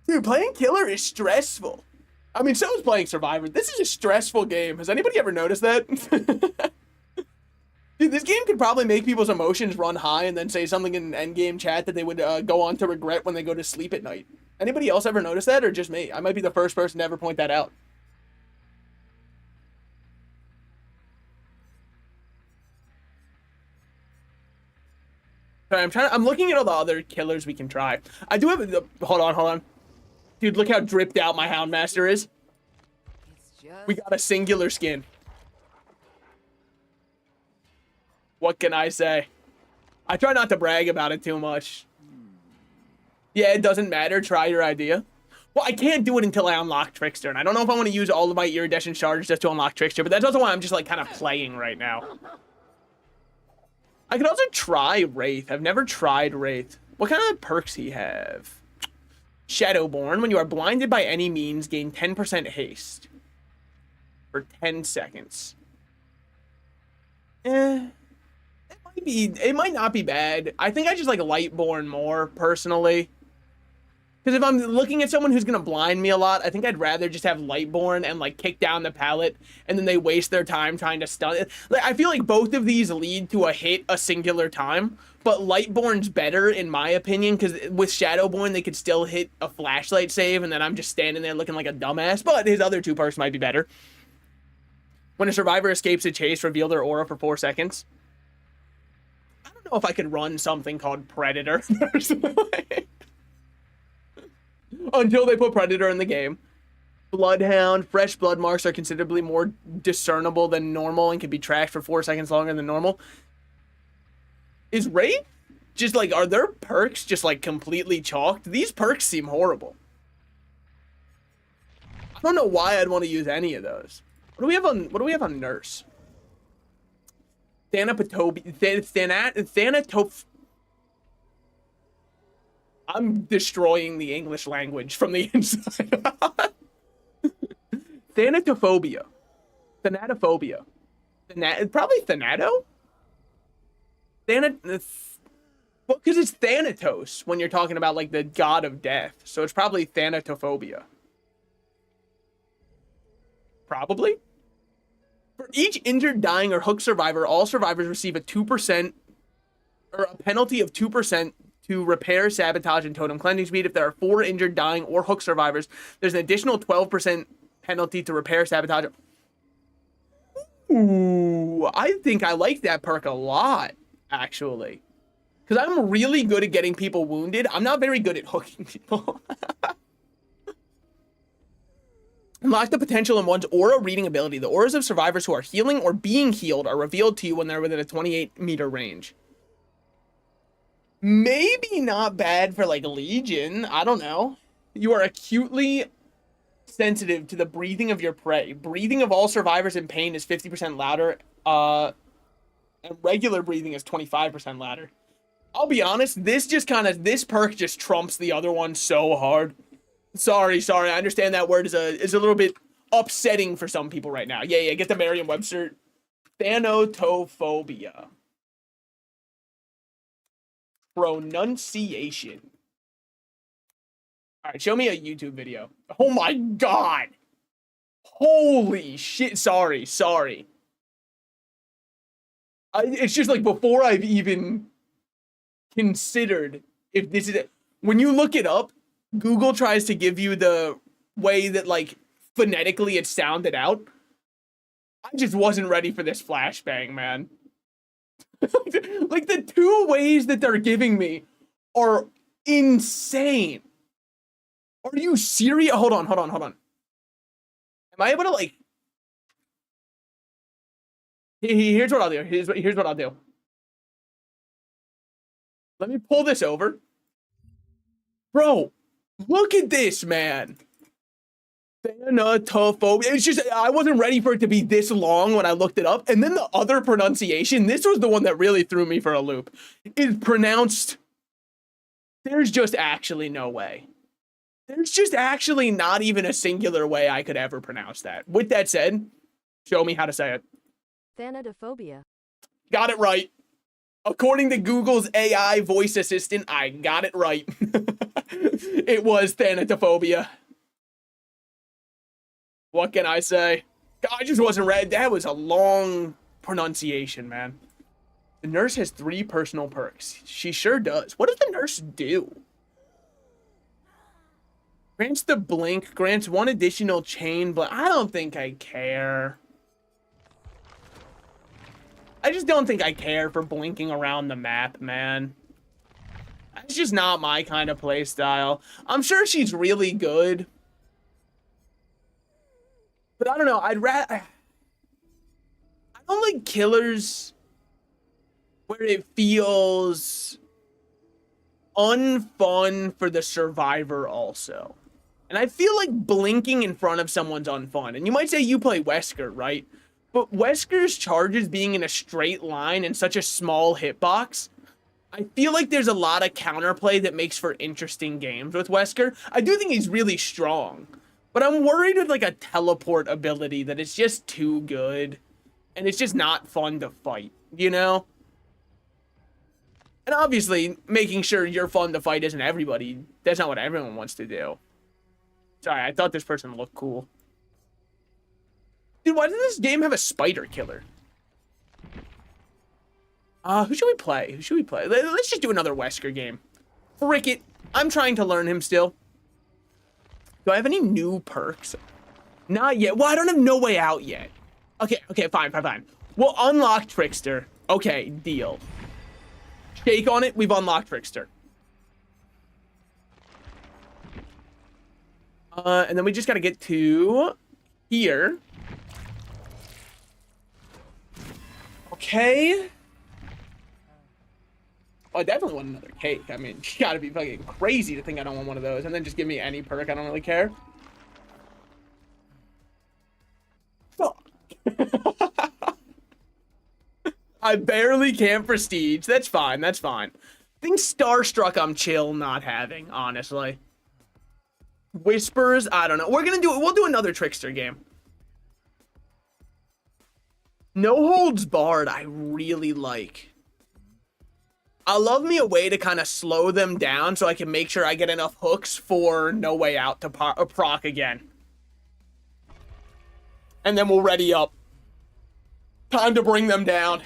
Dude, playing Killer is stressful. I mean, so is playing Survivor. This is a stressful game. Has anybody ever noticed that? Dude, this game could probably make people's emotions run high and then say something in endgame chat that they would go on to regret when they go to sleep at night. Anybody else ever notice that, or just me? I might be the first person to ever point that out. Sorry, I'm looking at all the other killers we can try. I do have hold on. Dude, look how dripped out my Houndmaster is. We got a singular skin. What can I say? I try not to brag about it too much. Yeah, it doesn't matter. Try your idea. Well, I can't do it until I unlock Trickster, and I don't know if I want to use all of my iridescent shards just to unlock Trickster, but that's also why I'm just like kind of playing right now. I could also try Wraith. I've never tried Wraith. What kind of perks he have? Shadowborn. When you are blinded by any means, gain 10% haste for 10 seconds. It might not be bad. I think I just like Lightborn more personally. Because if I'm looking at someone who's going to blind me a lot, I think I'd rather just have Lightborn and like kick down the pallet and then they waste their time trying to stun it. Like, I feel like both of these lead to a hit a singular time, but Lightborn's better in my opinion because with Shadowborn they could still hit a flashlight save and then I'm just standing there looking like a dumbass, but his other two perks might be better. When a survivor escapes a chase, reveal their aura for 4 seconds. I don't know if I could run something called Predator personally. Until they put Predator in the game. Bloodhound. Fresh blood marks are considerably more discernible than normal and can be trashed for 4 seconds longer than normal. Is Wraith just like, are their perks just like completely chalked? These perks seem horrible. I don't know why I'd want to use any of those. What do we have on Nurse? Thanatoph. I'm destroying the English language from the inside. Thanatophobia. Thanatophobia. Probably Thanato? Well, because it's Thanatos when you're talking about like the god of death. So it's probably Thanatophobia. Probably. For each injured, dying, or hooked survivor, all survivors receive a 2% or a penalty of 2% to repair, sabotage, and totem cleansing speed. If there are 4 injured, dying, or hooked survivors, there's an additional 12% penalty to repair, sabotage. Ooh, I think I like that perk a lot, actually. Because I'm really good at getting people wounded. I'm not very good at hooking people. Unlock the potential in one's aura reading ability. The auras of survivors who are healing or being healed are revealed to you when they're within a 28-meter range. Maybe not bad for like Legion. I don't know. You are acutely sensitive to the breathing of your prey. Breathing of all survivors in pain is 50% louder. And regular breathing is 25% louder. I'll be honest, this perk just trumps the other one so hard. Sorry. I understand that word is a little bit upsetting for some people right now. Yeah, get the Merriam-Webster. Thanatophobia. Pronunciation. All right, show me a YouTube video. Oh my god. Holy shit. Sorry. It's just like before I've even considered if this is it. When you look it up, Google tries to give you the way that like phonetically it sounded out. I just wasn't ready for this flashbang, man. Like the two ways that they're giving me are insane. Are you serious? Hold on. Am I able to like... Here's what I'll do. Here's what I'll do. Let me pull this over. Bro, look at this, man. Thanatophobia. It's just, I wasn't ready for it to be this long when I looked it up. And then the other pronunciation, this was the one that really threw me for a loop, is pronounced... There's just actually no way. There's just actually not even a singular way I could ever pronounce that. With that said, show me how to say it. Thanatophobia. Got it right. According to Google's AI voice assistant, I got it right. It was thanatophobia. What can I say? I just wasn't ready. That was a long pronunciation, man. The nurse has 3 personal perks. She sure does. What does the nurse do? Grants the blink, grants 1 additional chain, but I don't think I care. I just don't think I care for blinking around the map, man. It's just not my kind of play style. I'm sure she's really good. But I don't know, I don't like killers where it feels unfun for the survivor also. And I feel like blinking in front of someone's unfun. And you might say you play Wesker, right? But Wesker's charges being in a straight line in such a small hitbox, I feel like there's a lot of counterplay that makes for interesting games with Wesker. I do think he's really strong, but I'm worried with like a teleport ability that it's just too good and it's just not fun to fight, you know? And obviously, making sure you're fun to fight isn't everybody. That's not what everyone wants to do. Sorry, I thought this person looked cool. Dude, why does this game have a spider killer? Who should we play? Let's just do another Wesker game. Frick it. I'm trying to learn him still. Do I have any new perks? Not yet. Well, I don't have No Way Out yet. Okay, fine. We'll unlock Trickster. Okay, deal. Shake on it. We've unlocked Trickster. And then we just gotta get to here. Okay. Oh, I definitely want another cake. I mean, you gotta be fucking crazy to think I don't want one of those. And then just give me any perk. I don't really care. Fuck. I barely can prestige. That's fine. I think Starstruck I'm chill not having, honestly. Whispers, I don't know. We'll do another Trickster game. No Holds Barred, I really like. I love me a way to kind of slow them down so I can make sure I get enough hooks for No Way Out to proc again. And then we'll ready up. Time to bring them down.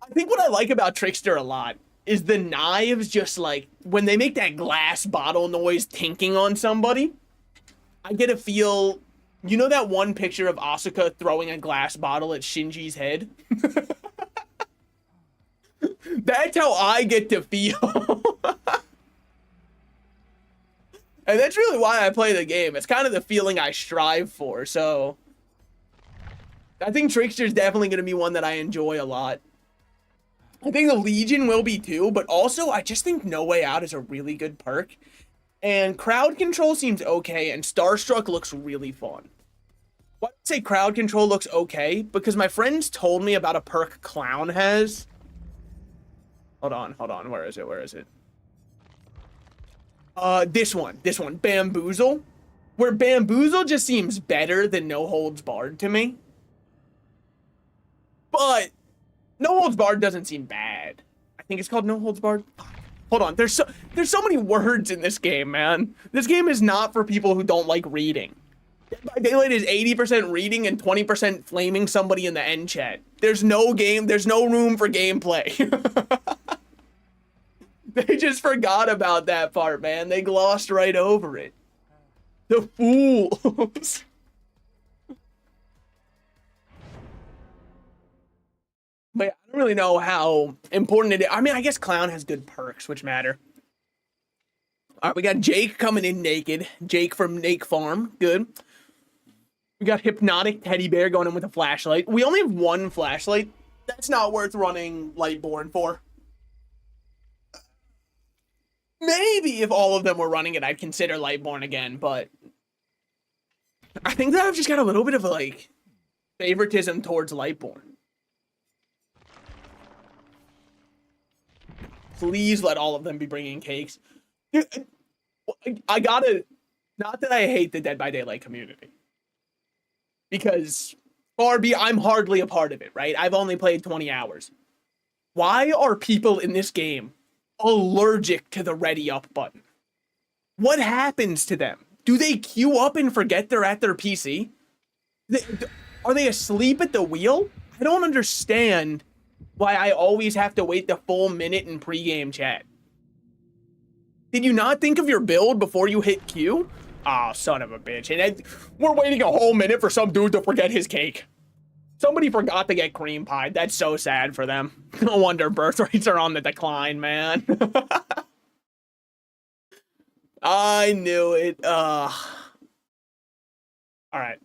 I think what I like about Trickster a lot is the knives just like, when they make that glass bottle noise tinking on somebody, I get a feel... You know that one picture of Asuka throwing a glass bottle at Shinji's head? That's how I get to feel. And that's really why I play the game. It's kind of the feeling I strive for, so... I think Trickster's definitely going to be one that I enjoy a lot. I think the Legion will be too, but also I just think No Way Out is a really good perk. And crowd control seems okay, and Starstruck looks really fun. Why do I say crowd control looks okay? Because my friends told me about a perk Clown has. Hold on. Where is it? This one, Bamboozle. Where Bamboozle just seems better than No Holds Barred to me. But No Holds Barred doesn't seem bad. I think it's called No Holds Barred. Hold on, there's so many words in this game, man. This game is not for people who don't like reading. Dead by Daylight is 80% reading and 20% flaming somebody in the end chat. There's no room for gameplay. They just forgot about that part, man. They glossed right over it. The fools. But yeah, I don't really know how important it is. I mean, I guess Clown has good perks, which matter. All right, we got Jake coming in naked. Jake from Nake Farm. Good. We got Hypnotic Teddy Bear going in with a flashlight. We only have one flashlight. That's not worth running Lightborn for. Maybe if all of them were running it, I'd consider Lightborn again, but I think that I've just got a little bit of like favoritism towards Lightborn. Please let all of them be bringing cakes. Dude, I gotta, not that I hate the Dead by Daylight community, because I'm hardly a part of it, right? I've only played 20 hours. Why are people in this game allergic to the ready up button? What happens to them? Do they queue up and forget they're at their PC? Are they asleep at the wheel? I don't understand why I always have to wait the full minute in pregame chat. Did you not think of your build before you hit Q? Oh, son of a bitch. And we're waiting a whole minute for some dude to forget his cake. Somebody forgot to get cream pie. That's so sad for them. No wonder birth rates are on the decline, man. I knew it. All right.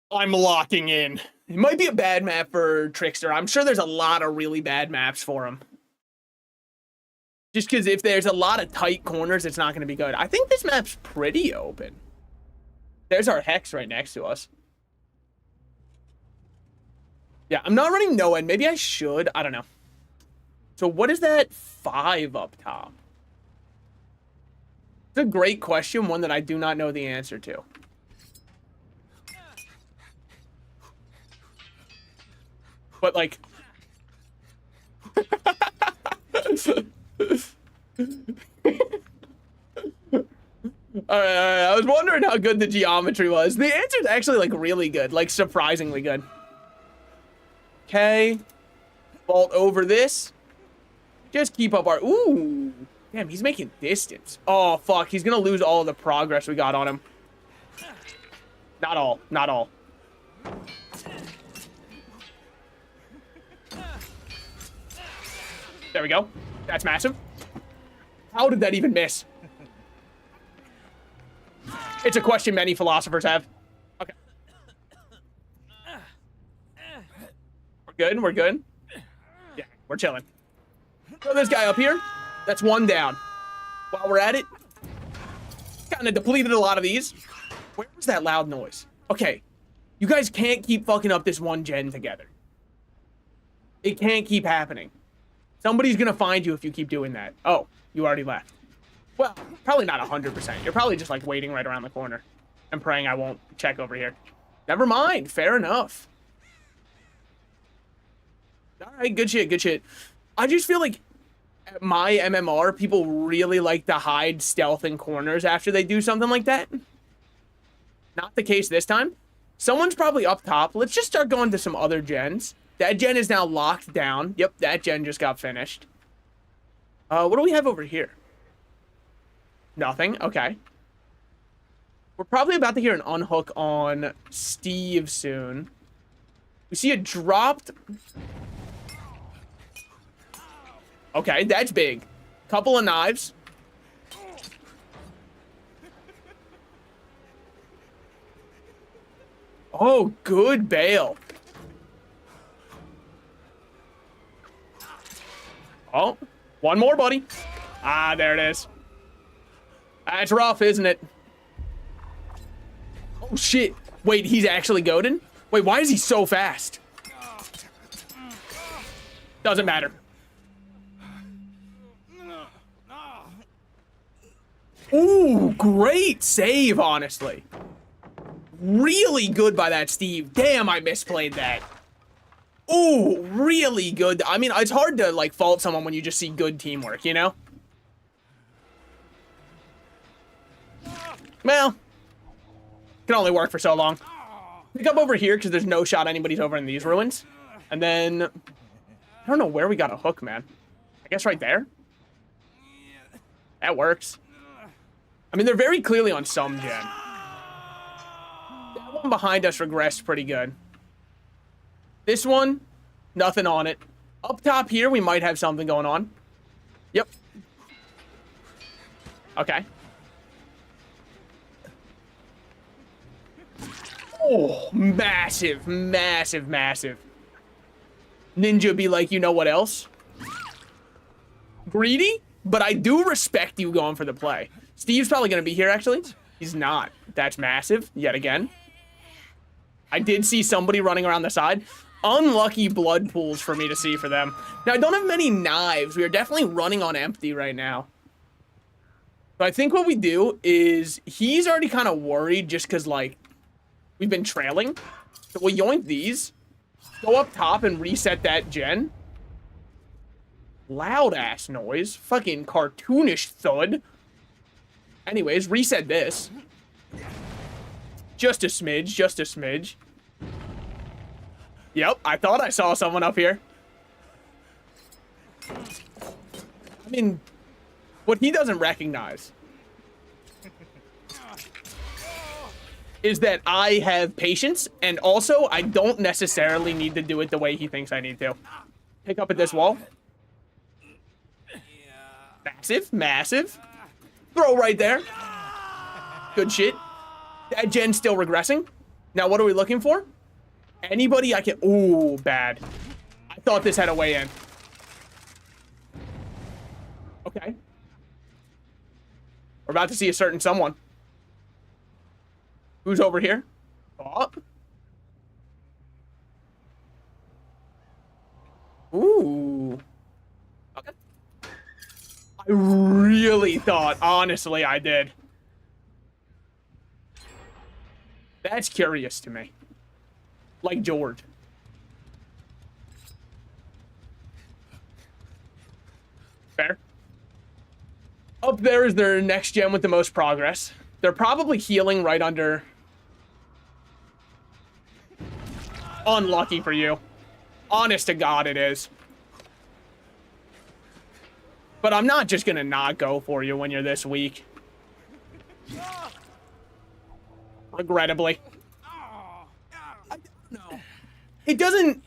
I'm locking in. It might be a bad map for Trickster. I'm sure there's a lot of really bad maps for him. Just because if there's a lot of tight corners, it's not going to be good. I think this map's pretty open. There's our Hex right next to us. Yeah, I'm not running no end. Maybe I should. I don't know. So what is that 5 up top? It's a great question, one that I do not know the answer to. But like... All right. I was wondering how good the geometry was. The answer's actually like really good, like surprisingly good. Okay. Vault over this. Just keep up our... Ooh. Damn, he's making distance. Oh, fuck. He's gonna lose all of the progress we got on him. Not all. Not all. There we go. That's massive. How did that even miss? It's a question many philosophers have. Okay. Good, we're good. Yeah, we're chilling. Throw this guy up here. That's one down. While we're at it, kind of depleted a lot of these. Where was that loud noise? Okay, you guys can't keep fucking up this one gen together. It can't keep happening. Somebody's gonna find you if you keep doing that. Oh, you already left. Well, probably not 100%. You're probably just like waiting right around the corner and praying I won't check over here. Never mind, fair enough. All right, good shit, good shit. I just feel like at my MMR, people really like to hide stealth in corners after they do something like that. Not the case this time. Someone's probably up top. Let's just start going to some other gens. That gen is now locked down. Yep, that gen just got finished. What do we have over here? Nothing, okay. We're probably about to hear an unhook on Steve soon. We see it dropped... Okay, that's big. Couple of knives. Oh, good bail. Oh, one more, buddy. Ah, there it is. That's rough, isn't it? Oh, shit. Wait, he's actually goaded? Wait, why is he so fast? Doesn't matter. Ooh, great save, honestly. Really good by that Steve. Damn, I misplayed that. Ooh, really good. I mean, it's hard to, like, fault someone when you just see good teamwork, you know? Well, can only work for so long. Pick up over here, because there's no shot anybody's over in these ruins. And then, I don't know where we got a hook, man. I guess right there? That works. I mean, they're very clearly on some gen. That one behind us regressed pretty good. This one, nothing on it. Up top here, we might have something going on. Yep. Okay. Oh, massive, massive, massive. Ninja be like, you know what else? Greedy, but I do respect you going for the play. Steve's probably going to be here, actually. He's not. That's massive, yet again. I did see somebody running around the side. Unlucky blood pools for me to see for them. Now, I don't have many knives. We are definitely running on empty right now. But I think what we do is he's already kind of worried just because, like, we've been trailing. So we'll yoink these. Go up top and reset that gen. Loud ass noise. Fucking cartoonish thud. Anyways, reset this. Just a smidge, just a smidge. Yep, I thought I saw someone up here. I mean, what he doesn't recognize is that I have patience, and also I don't necessarily need to do it the way he thinks I need to. Pick up at this wall. Massive, massive. Throw right there. Good shit. That gen's still regressing. Now, what are we looking for? Anybody I can... Ooh, bad. I thought this had a way in. Okay. We're about to see a certain someone. Who's over here? Oh. Ooh. Okay. I really thought, honestly, I did. That's curious to me. Like George. Fair. Up there is their next gen with the most progress. They're probably healing right under... Unlucky for you. Honest to God, it is. But I'm not just gonna not go for you when you're this weak. Regrettably. No. It doesn't...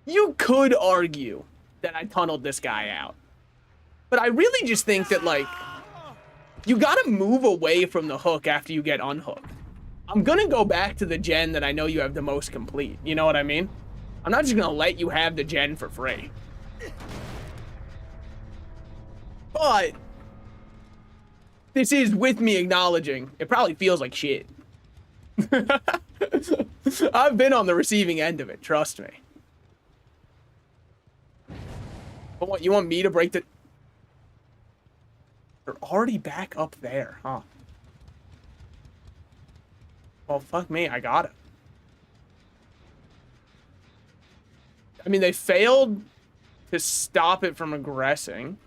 You could argue that I tunneled this guy out. But I really just think that, like, you gotta move away from the hook after you get unhooked. I'm gonna go back to the gen that I know you have the most complete. You know what I mean? I'm not just gonna let you have the gen for free. But this is with me acknowledging it probably feels like shit. I've been on the receiving end of it, trust me. But what, you want me to break the... They're already back up there, huh? Well, fuck me, I got it. I mean, they failed to stop it from aggressing.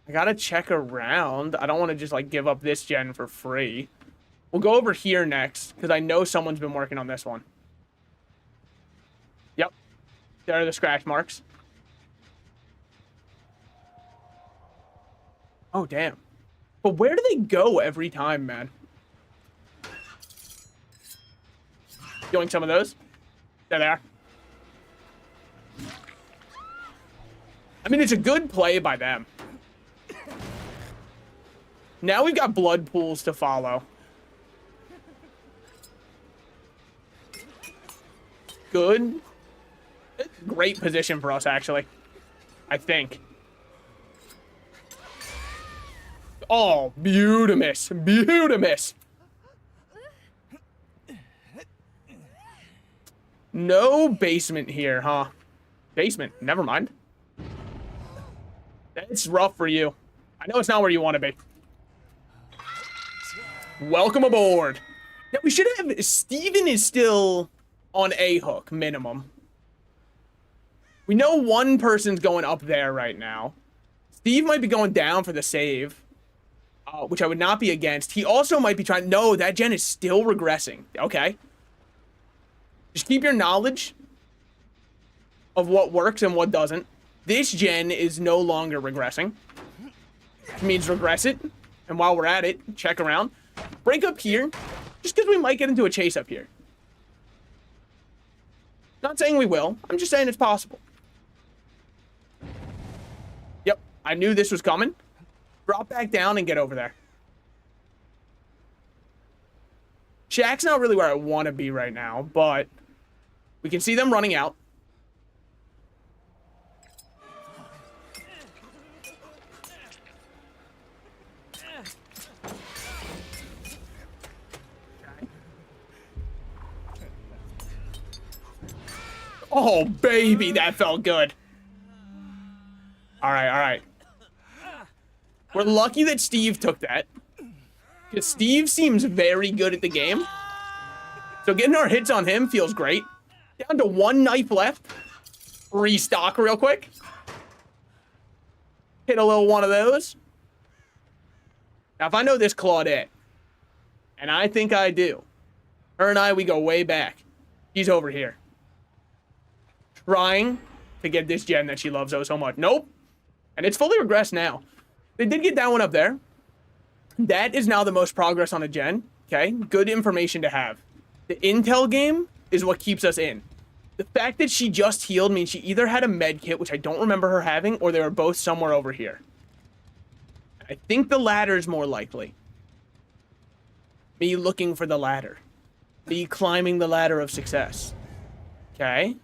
I gotta check around. I don't want to just, like, give up this gen for free. We'll go over here next, because I know someone's been working on this one. Yep. There are the scratch marks. Oh, damn. But where do they go every time, man? Doing some of those. There they are. I mean, it's a good play by them. Now we've got blood pools to follow. Good. Great position for us, actually. I think. Oh, beautimous. Beautimous. No basement here, huh? Basement. Never mind. It's rough for you. I know it's not where you want to be. Welcome aboard. Now, we should have... Steven is still on a hook, minimum. We know one person's going up there right now. Steve might be going down for the save, which I would not be against. He also might be trying... No, that gen is still regressing. Okay. Just keep your knowledge of what works and what doesn't. This gen is no longer regressing. It means regress it. And while we're at it, check around. Break up here. Just because we might get into a chase up here. Not saying we will. I'm just saying it's possible. Yep. I knew this was coming. Drop back down and get over there. Shack's not really where I want to be right now, but we can see them running out. Oh, baby, that felt good. All right, all right. We're lucky that Steve took that. Because Steve seems very good at the game. So getting our hits on him feels great. Down to one knife left. Restock real quick. Hit a little one of those. Now, if I know this Claudette, and I think I do, her and I, we go way back. He's over here. Trying to get this gen that she loves so much. Nope. And it's fully regressed now. They did get that one up there. That is now the most progress on a gen. Okay? Good information to have. The intel game is what keeps us in. The fact that she just healed means she either had a med kit, which I don't remember her having, or they were both somewhere over here. I think the latter is more likely. Me looking for the ladder. Me climbing the ladder of success. Okay?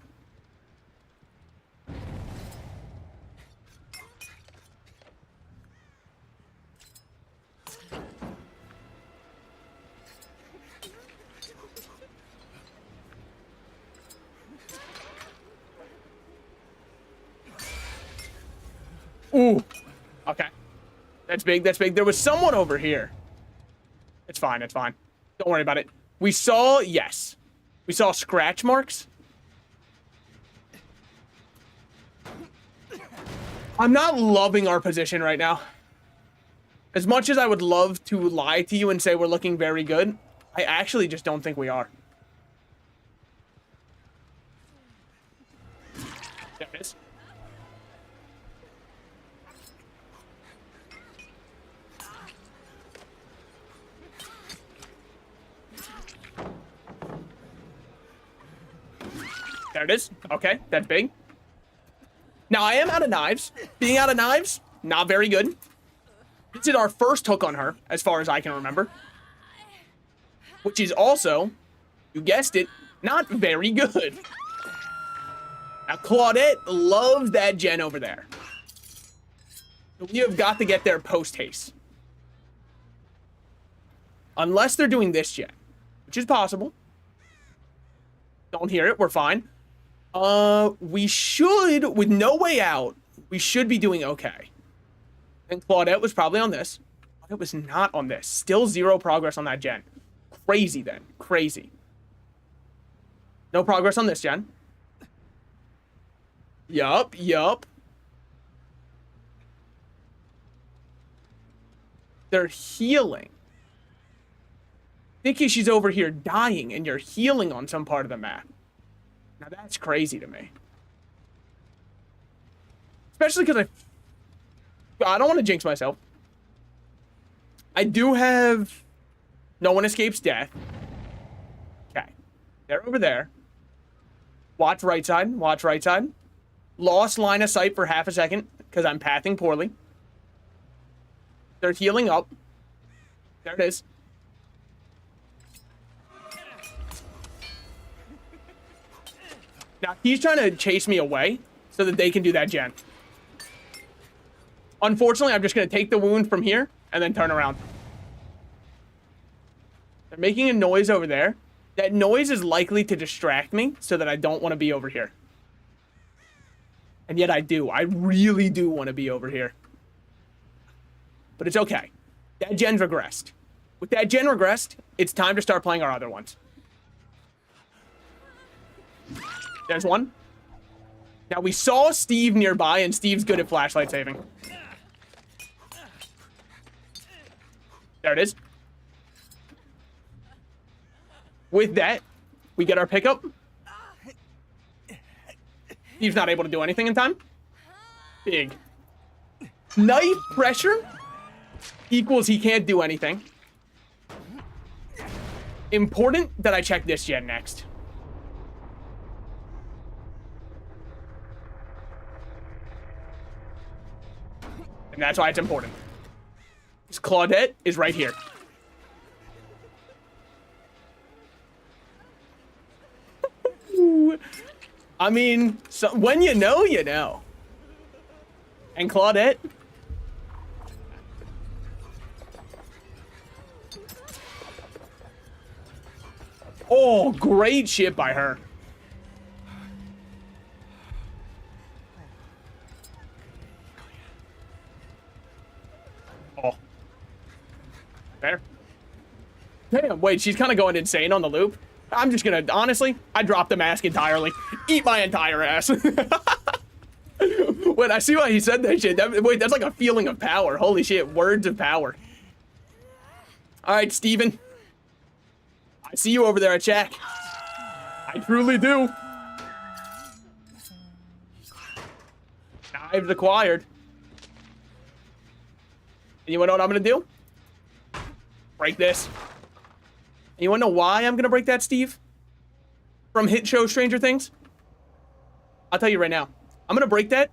Ooh. Okay. That's big. That's big. There was someone over here. It's fine. It's fine. Don't worry about it. We saw... Yes. We saw scratch marks. I'm not loving our position right now. As much as I would love to lie to you and say we're looking very good, I actually just don't think we are. There it is. There it is. Okay, that's big. Now, I am out of knives. Being out of knives, not very good. This is our first hook on her, as far as I can remember. Which is also, you guessed it, not very good. Now, Claudette loves that gen over there. So we have got to get there post-haste. Unless they're doing this gen, which is possible. Don't hear it, we're fine. We should, with no way out, we should be doing okay. And Claudette was probably on this. Claudette was not on this. Still 0 progress on that gen. Crazy then. Crazy. No progress on this gen. Yup, yup. They're healing. Thinking she's over here dying and you're healing on some part of the map. Now that's crazy to me. Especially because I don't want to jinx myself. I do have... No one escapes death. Okay. They're over there. Watch right side. Watch right side. Lost line of sight for half a second because I'm pathing poorly. They're healing up. There it is. Now, he's trying to chase me away so that they can do that gen. Unfortunately, I'm just going to take the wound from here, and then turn around. They're making a noise over there. That noise is likely to distract me so that I don't want to be over here. And yet I do. I really do want to be over here. But it's okay. That gen's regressed. With that gen regressed, it's time to start playing our other ones. There's one. Now, we saw Steve nearby, and Steve's good at flashlight saving. There it is. With that, we get our pickup. Steve's not able to do anything in time. Big. Knife pressure equals he can't do anything. Important that I check this gen next. And that's why it's important. This Claudette is right here. I mean, so when you know, you know. And Claudette. Oh, great shit by her. Oh. There. Damn, wait, she's kind of going insane on the loop. I'm just gonna, honestly, I dropped the mask entirely. Eat my entire ass. Wait, I see why he said that shit. Wait, that's like a feeling of power. Holy shit, words of power. All right, Steven. I see you over there at Jack. I truly do. Knives acquired. And you wanna know what I'm gonna do? Break this. And you wanna know why I'm gonna break that, Steve? From hit show Stranger Things? I'll tell you right now. I'm gonna break that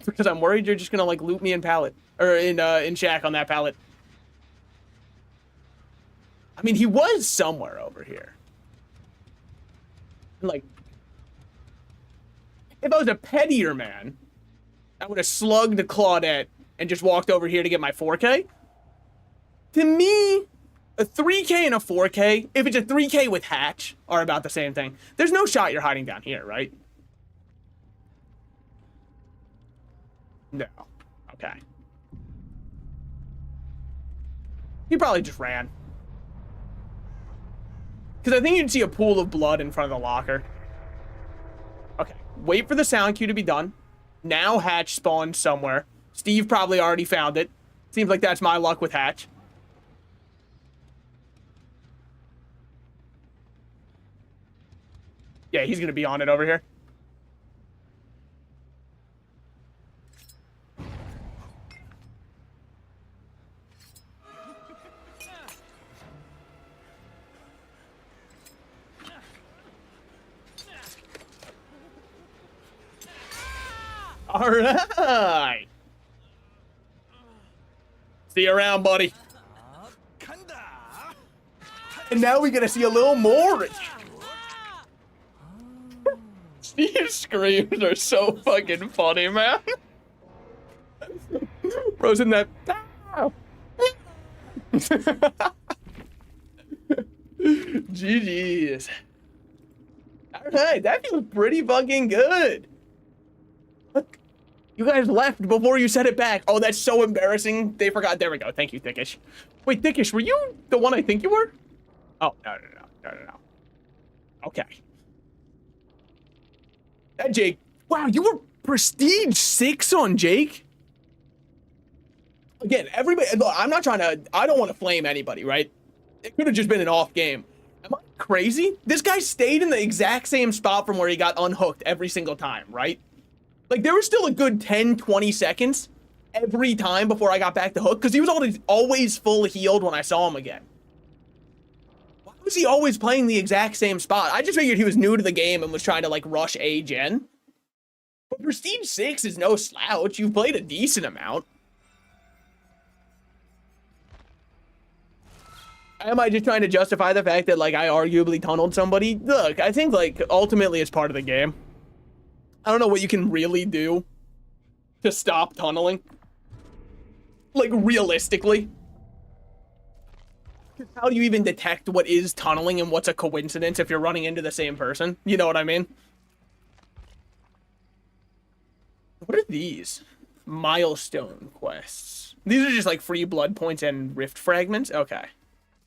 because I'm worried you're just gonna like loot me in pallet or in Shaq on that pallet. I mean, he was somewhere over here. Like, if I was a pettier man, I would have slugged Claudette and just walked over here to get my 4K. To me, a 3K and a 4K, if it's a 3K with Hatch, are about the same thing. There's no shot you're hiding down here, right? No. Okay. He probably just ran. Because I think you'd see a pool of blood in front of the locker. Okay. Wait for the sound cue to be done. Now Hatch spawned somewhere. Steve probably already found it. Seems like that's my luck with Hatch. Yeah, he's gonna be on it over here. All right. See you around, buddy. And now we gotta see a little more. Steve's screams are so fucking funny, man. Bro's in that. GG's. Alright, that feels pretty fucking good. Look, you guys left before you said it back. Oh, that's so embarrassing. They forgot. There we go. Thank you, Thickish. Wait, Thickish, were you the one I think you were? Oh, no. Okay. That Jake. Wow, you were prestige 6 on Jake? Again, everybody, look, I'm not trying to, I don't want to flame anybody, right? It could have just been an off game. Am I crazy? This guy stayed in the exact same spot from where he got unhooked every single time, right? Like, there was still a good 10, 20 seconds every time before I got back to hook, because he was always full healed when I saw him again. Why was he always playing the exact same spot? I just figured he was new to the game and was trying to, like, rush a gen. But Prestige 6 is no slouch. You've played a decent amount. Am I just trying to justify the fact that, like, I arguably tunneled somebody? Look, I think, like, ultimately it's part of the game. I don't know what you can really do to stop tunneling. Like, realistically. How do you even detect what is tunneling and what's a coincidence if you're running into the same person? You know what I mean? What are these? Milestone quests. These are just like free blood points and rift fragments? Okay.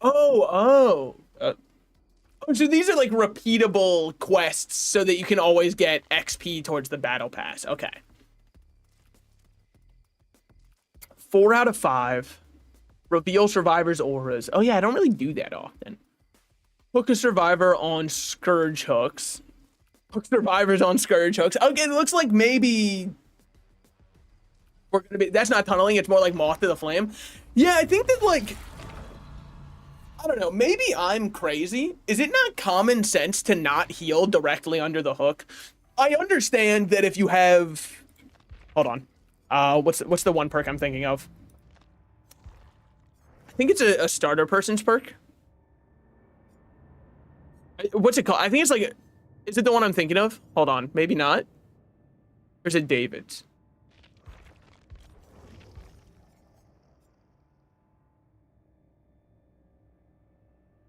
Oh, so these are like repeatable quests so that you can always get XP towards the battle pass. Okay. 4 out of 5. Reveal survivors' auras. Oh yeah, I don't really do that often. Hook a survivor on scourge hooks. Hook survivors on scourge hooks. Okay, it looks like maybe we're gonna be. That's not tunneling. It's more like moth to the flame. Yeah, I think that like. I don't know. Maybe I'm crazy. Is it not common sense to not heal directly under the hook? I understand that if you have. Hold on. What's the one perk I'm thinking of? I think it's a starter person's perk. What's it called? I think it's like, is it the one I'm thinking of? Hold on, maybe not. Or is it David's?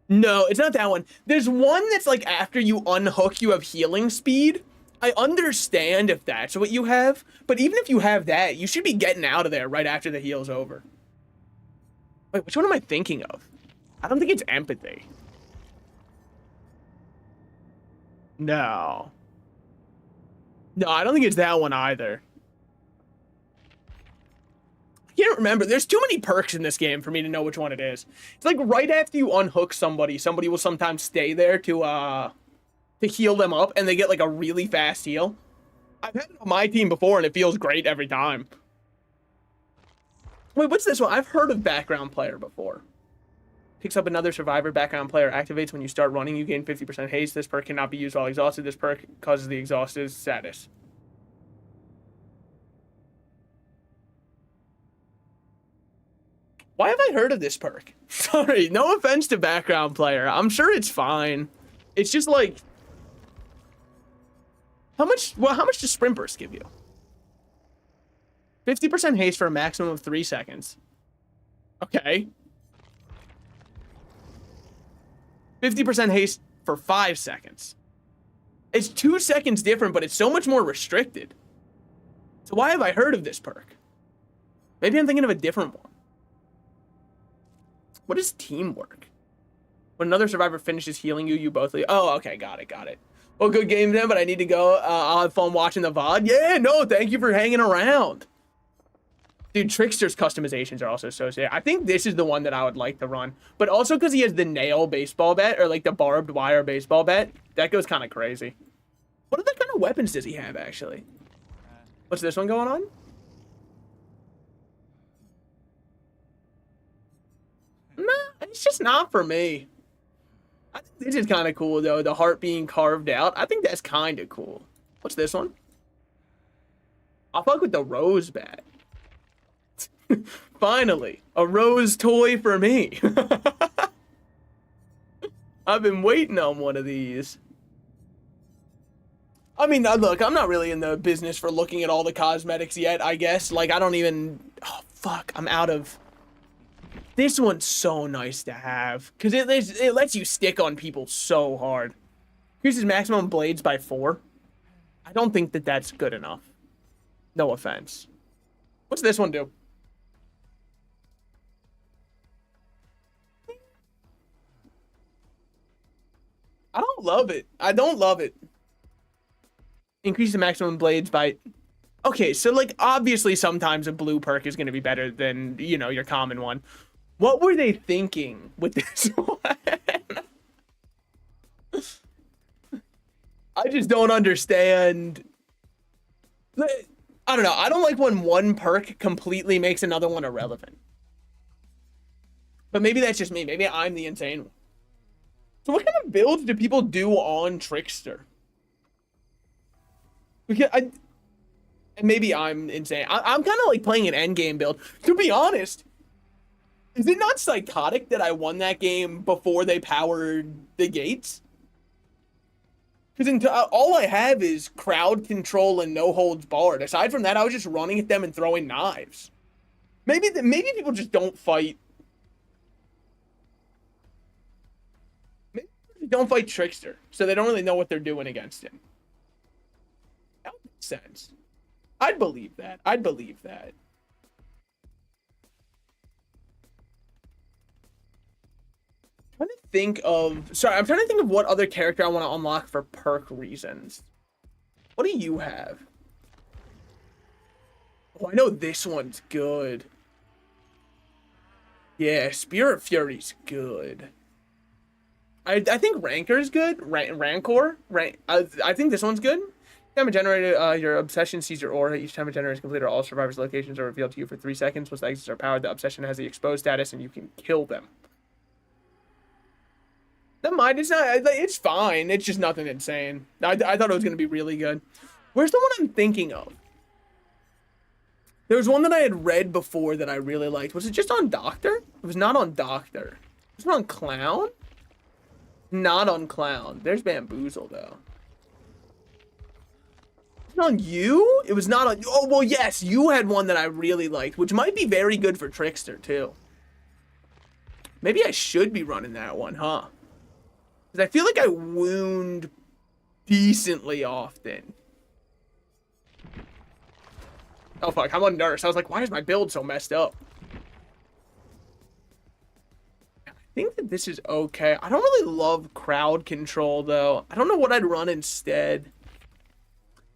No, it's not that one. There's one that's like after you unhook, you have healing speed. I understand if that's what you have, but even if you have that, you should be getting out of there right after the heal's over. Wait, which one am I thinking of? I don't think it's empathy. No. No, I don't think it's that one either. I can't remember. There's too many perks in this game for me to know which one it is. It's like right after you unhook somebody, somebody will sometimes stay there to heal them up, and they get like a really fast heal. I've had it on my team before, and it feels great every time. Wait, what's this one? I've heard of background player before. Picks up another survivor. Background player activates when you start running. You gain 50% haste. This perk cannot be used while exhausted. This perk causes the exhausted status. Why have I heard of this perk? Sorry, no offense to background player. I'm sure it's fine. It's just like... How much does Sprint Burst give you? 50% haste for a maximum of 3 seconds. Okay. 50% haste for 5 seconds. It's 2 seconds different, but it's so much more restricted. So why have I heard of this perk? Maybe I'm thinking of a different one. What is teamwork? When another survivor finishes healing you, you both leave. Oh, okay, got it. Well, good game then, but I need to go. I'll have fun watching the VOD. Yeah, no, thank you for hanging around. Dude, Trickster's customizations are also so sick. I think this is the one that I would like to run. But also because he has the nail baseball bat, or like the barbed wire baseball bat. That goes kind of crazy. What other kind of weapons does he have, actually? What's this one going on? Nah, it's just not for me. I think this is kind of cool, though. The heart being carved out. I think that's kind of cool. What's this one? I'll fuck with the rose bat. Finally, a rose toy for me. I've been waiting on one of these. I mean, look, I'm not really in the business for looking at all the cosmetics yet, I guess. Like, I don't even... Oh, fuck, I'm out of... This one's so nice to have. Because it lets you stick on people so hard. Increases maximum blades by 4. I don't think that that's good enough. No offense. What's this one do? I don't love it. I don't love it. Increase the maximum blades by... Okay, so, like, obviously sometimes a blue perk is going to be better than, you know, your common one. What were they thinking with this one? I just don't understand. I don't know. I don't like when one perk completely makes another one irrelevant. But maybe that's just me. Maybe I'm the insane one. So what kind of builds do people do on Trickster? Because maybe I'm insane. I'm kind of like playing an endgame build. To be honest, is it not psychotic that I won that game before they powered the gates? Because all I have is crowd control and no holds barred. Aside from that, I was just running at them and throwing knives. Maybe people just don't fight. Maybe they don't fight Trickster, so they don't really know what they're doing against him. That would make sense. I'd believe that. I'd believe that. I'm trying to think of. Sorry, I'm trying to think of what other character I want to unlock for perk reasons. What do you have? Oh, I know this one's good. Yeah, Spirit Fury's good. I think Rancor's good. Rancor. I think this one's good. Time it generated, your obsession sees your aura. Each time it generates completed, all survivors' locations are revealed to you for 3 seconds. Once the exits are powered, the obsession has the exposed status, and you can kill them. Never mind, it's not. It's fine. It's just nothing insane. I thought it was gonna be really good. Where's the one I'm thinking of? There was one that I had read before that I really liked. Was it just on Doctor? It was not on Doctor. Was it on Clown? Not on Clown. There's Bamboozle though. On you? It was not on you. Oh, well, yes, you had one that I really liked, which might be very good for Trickster, too. Maybe I should be running that one, huh? Because I feel like I wound decently often. Oh, fuck, I'm on Nurse. I was like, why is my build so messed up? I think that this is okay. I don't really love crowd control, though. I don't know what I'd run instead.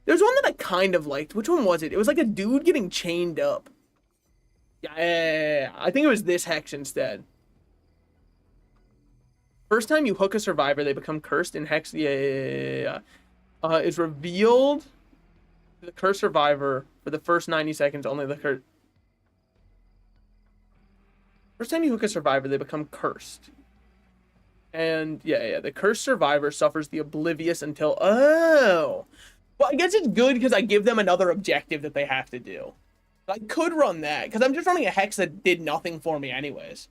There's one that I kind of liked. Which one was it? It was like a dude getting chained up. Yeah. I think it was this hex instead. First time you hook a survivor, they become cursed in hex. Yeah. Is revealed to the cursed survivor for the first 90 seconds. Only the cursed. First time you hook a survivor, they become cursed. And yeah, the cursed survivor suffers the oblivious until. Oh. Well, I guess it's good because I give them another objective that they have to do. I could run that because I'm just running a hex that did nothing for me anyways.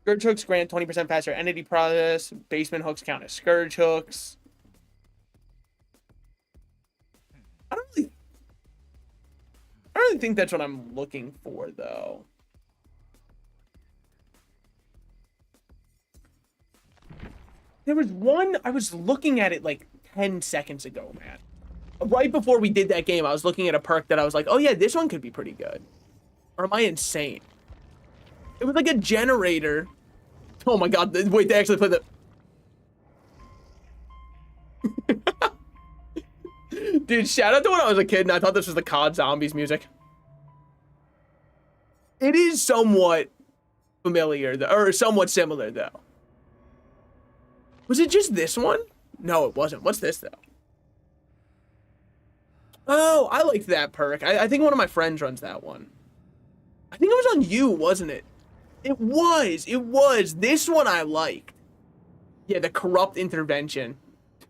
Scourge hooks grant 20% faster entity process. Basement hooks count as scourge hooks. I don't really think that's what I'm looking for though. There was one, I was looking at it like 10 seconds ago, man. Right before we did that game, I was looking at a perk that I was like, oh yeah, this one could be pretty good. Or am I insane? It was like a generator. Oh my god, wait, they actually put the... Dude, shout out to when I was a kid and I thought this was the COD Zombies music. It is somewhat familiar, or somewhat similar, though. Was it just this one? No, it wasn't. What's this, though? Oh, I liked that perk. I think one of my friends runs that one. I think it was on you, wasn't it? It was. It was. This one I liked. Yeah, the corrupt intervention.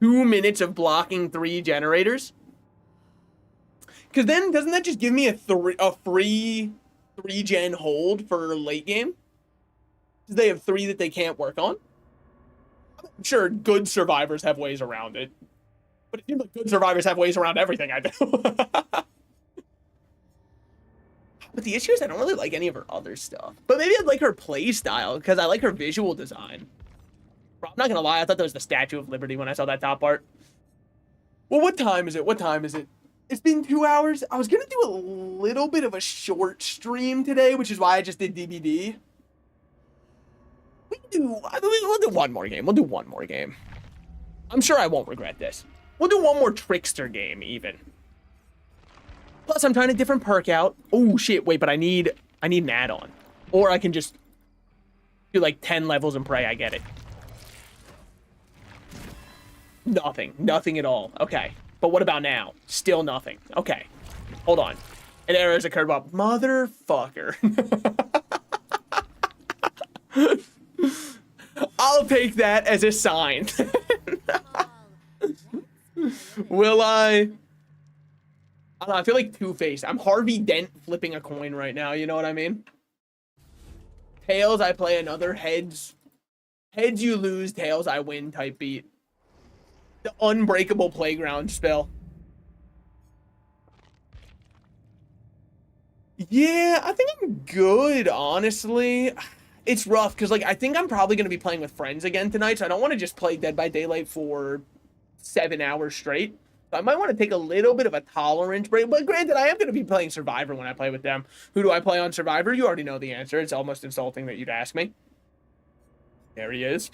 2 minutes of blocking 3 generators. Because then, doesn't that just give me a free 3-gen hold for late game? Because they have 3 that they can't work on. I'm sure good survivors have ways around it. But it seems like good survivors have ways around everything I do. But the issue is I don't really like any of her other stuff. But maybe I'd like her play style, because I like her visual design. I'm not gonna lie, I thought that was the Statue of Liberty when I saw that top art. Well, what time is it? What time is it? It's been 2 hours. I was gonna do a little bit of a short stream today, which is why I just did DBD. We'll do one more game. We'll do one more game. I'm sure I won't regret this. We'll do one more Trickster game, even. Plus, I'm trying a different perk out. Oh, shit. Wait, but I need an add-on. Or I can just do, like, 10 levels and pray I get it. Nothing. Nothing at all. Okay. But what about now? Still nothing. Okay. Hold on. An error has occurred, Bob. Motherfucker. I'll take that as a sign. Will I don't know, I feel like Two-Faced. I'm Harvey Dent flipping a coin right now, you know what I mean? Tails, I play another. Heads you lose, tails I win type beat. The unbreakable playground spell. Yeah, I think I'm good, honestly. It's rough because, like, I think I'm probably going to be playing with friends again tonight, so I don't want to just play Dead by Daylight for 7 hours straight. So I might want to take a little bit of a tolerance break. But granted, I am going to be playing Survivor when I play with them. Who do I play on Survivor? You already know the answer. It's almost insulting that you'd ask me. There he is.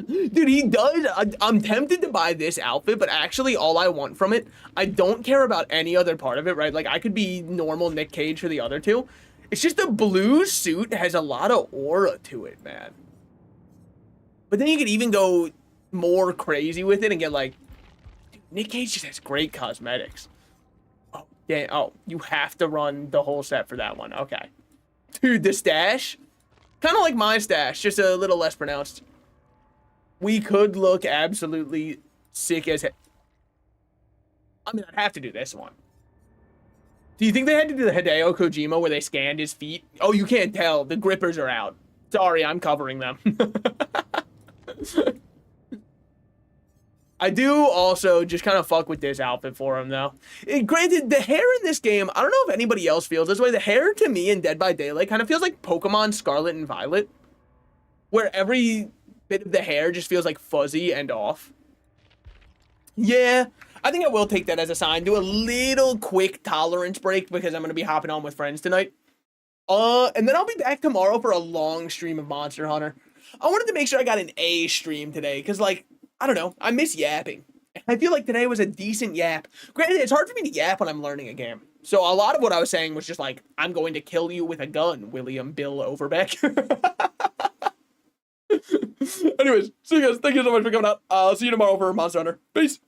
Dude, he does. I'm tempted to buy this outfit, but actually all I want from it, I don't care about any other part of it, right? Like, I could be normal Nick Cage for the other two. It's just the blue suit has a lot of aura to it, man. But then you could even go more crazy with it and get like, dude, Nick Cage just has great cosmetics. Oh, yeah. Oh, you have to run the whole set for that one. Okay. Dude, the stash, kind of like my stash, just a little less pronounced. We could look absolutely sick as heck. I mean, I'd have to do this one. Do you think they had to do the Hideo Kojima where they scanned his feet? Oh, you can't tell. The grippers are out. Sorry, I'm covering them. I do also just kind of fuck with this outfit for him, though. Granted, the hair in this game, I don't know if anybody else feels this way. The hair to me in Dead by Daylight kind of feels like Pokemon Scarlet and Violet, where every bit of the hair just feels like fuzzy and off. Yeah, I think I will take that as a sign. Do a little quick tolerance break because I'm going to be hopping on with friends tonight. And then I'll be back tomorrow for a long stream of Monster Hunter. I wanted to make sure I got an A stream today because, like, I don't know, I miss yapping. I feel like today was a decent yap. Granted, it's hard for me to yap when I'm learning a game. So a lot of what I was saying was just like, I'm going to kill you with a gun, William Bill Overbeck. Anyways, so you guys, thank you so much for coming out. I'll see you tomorrow for Monster Hunter. Peace.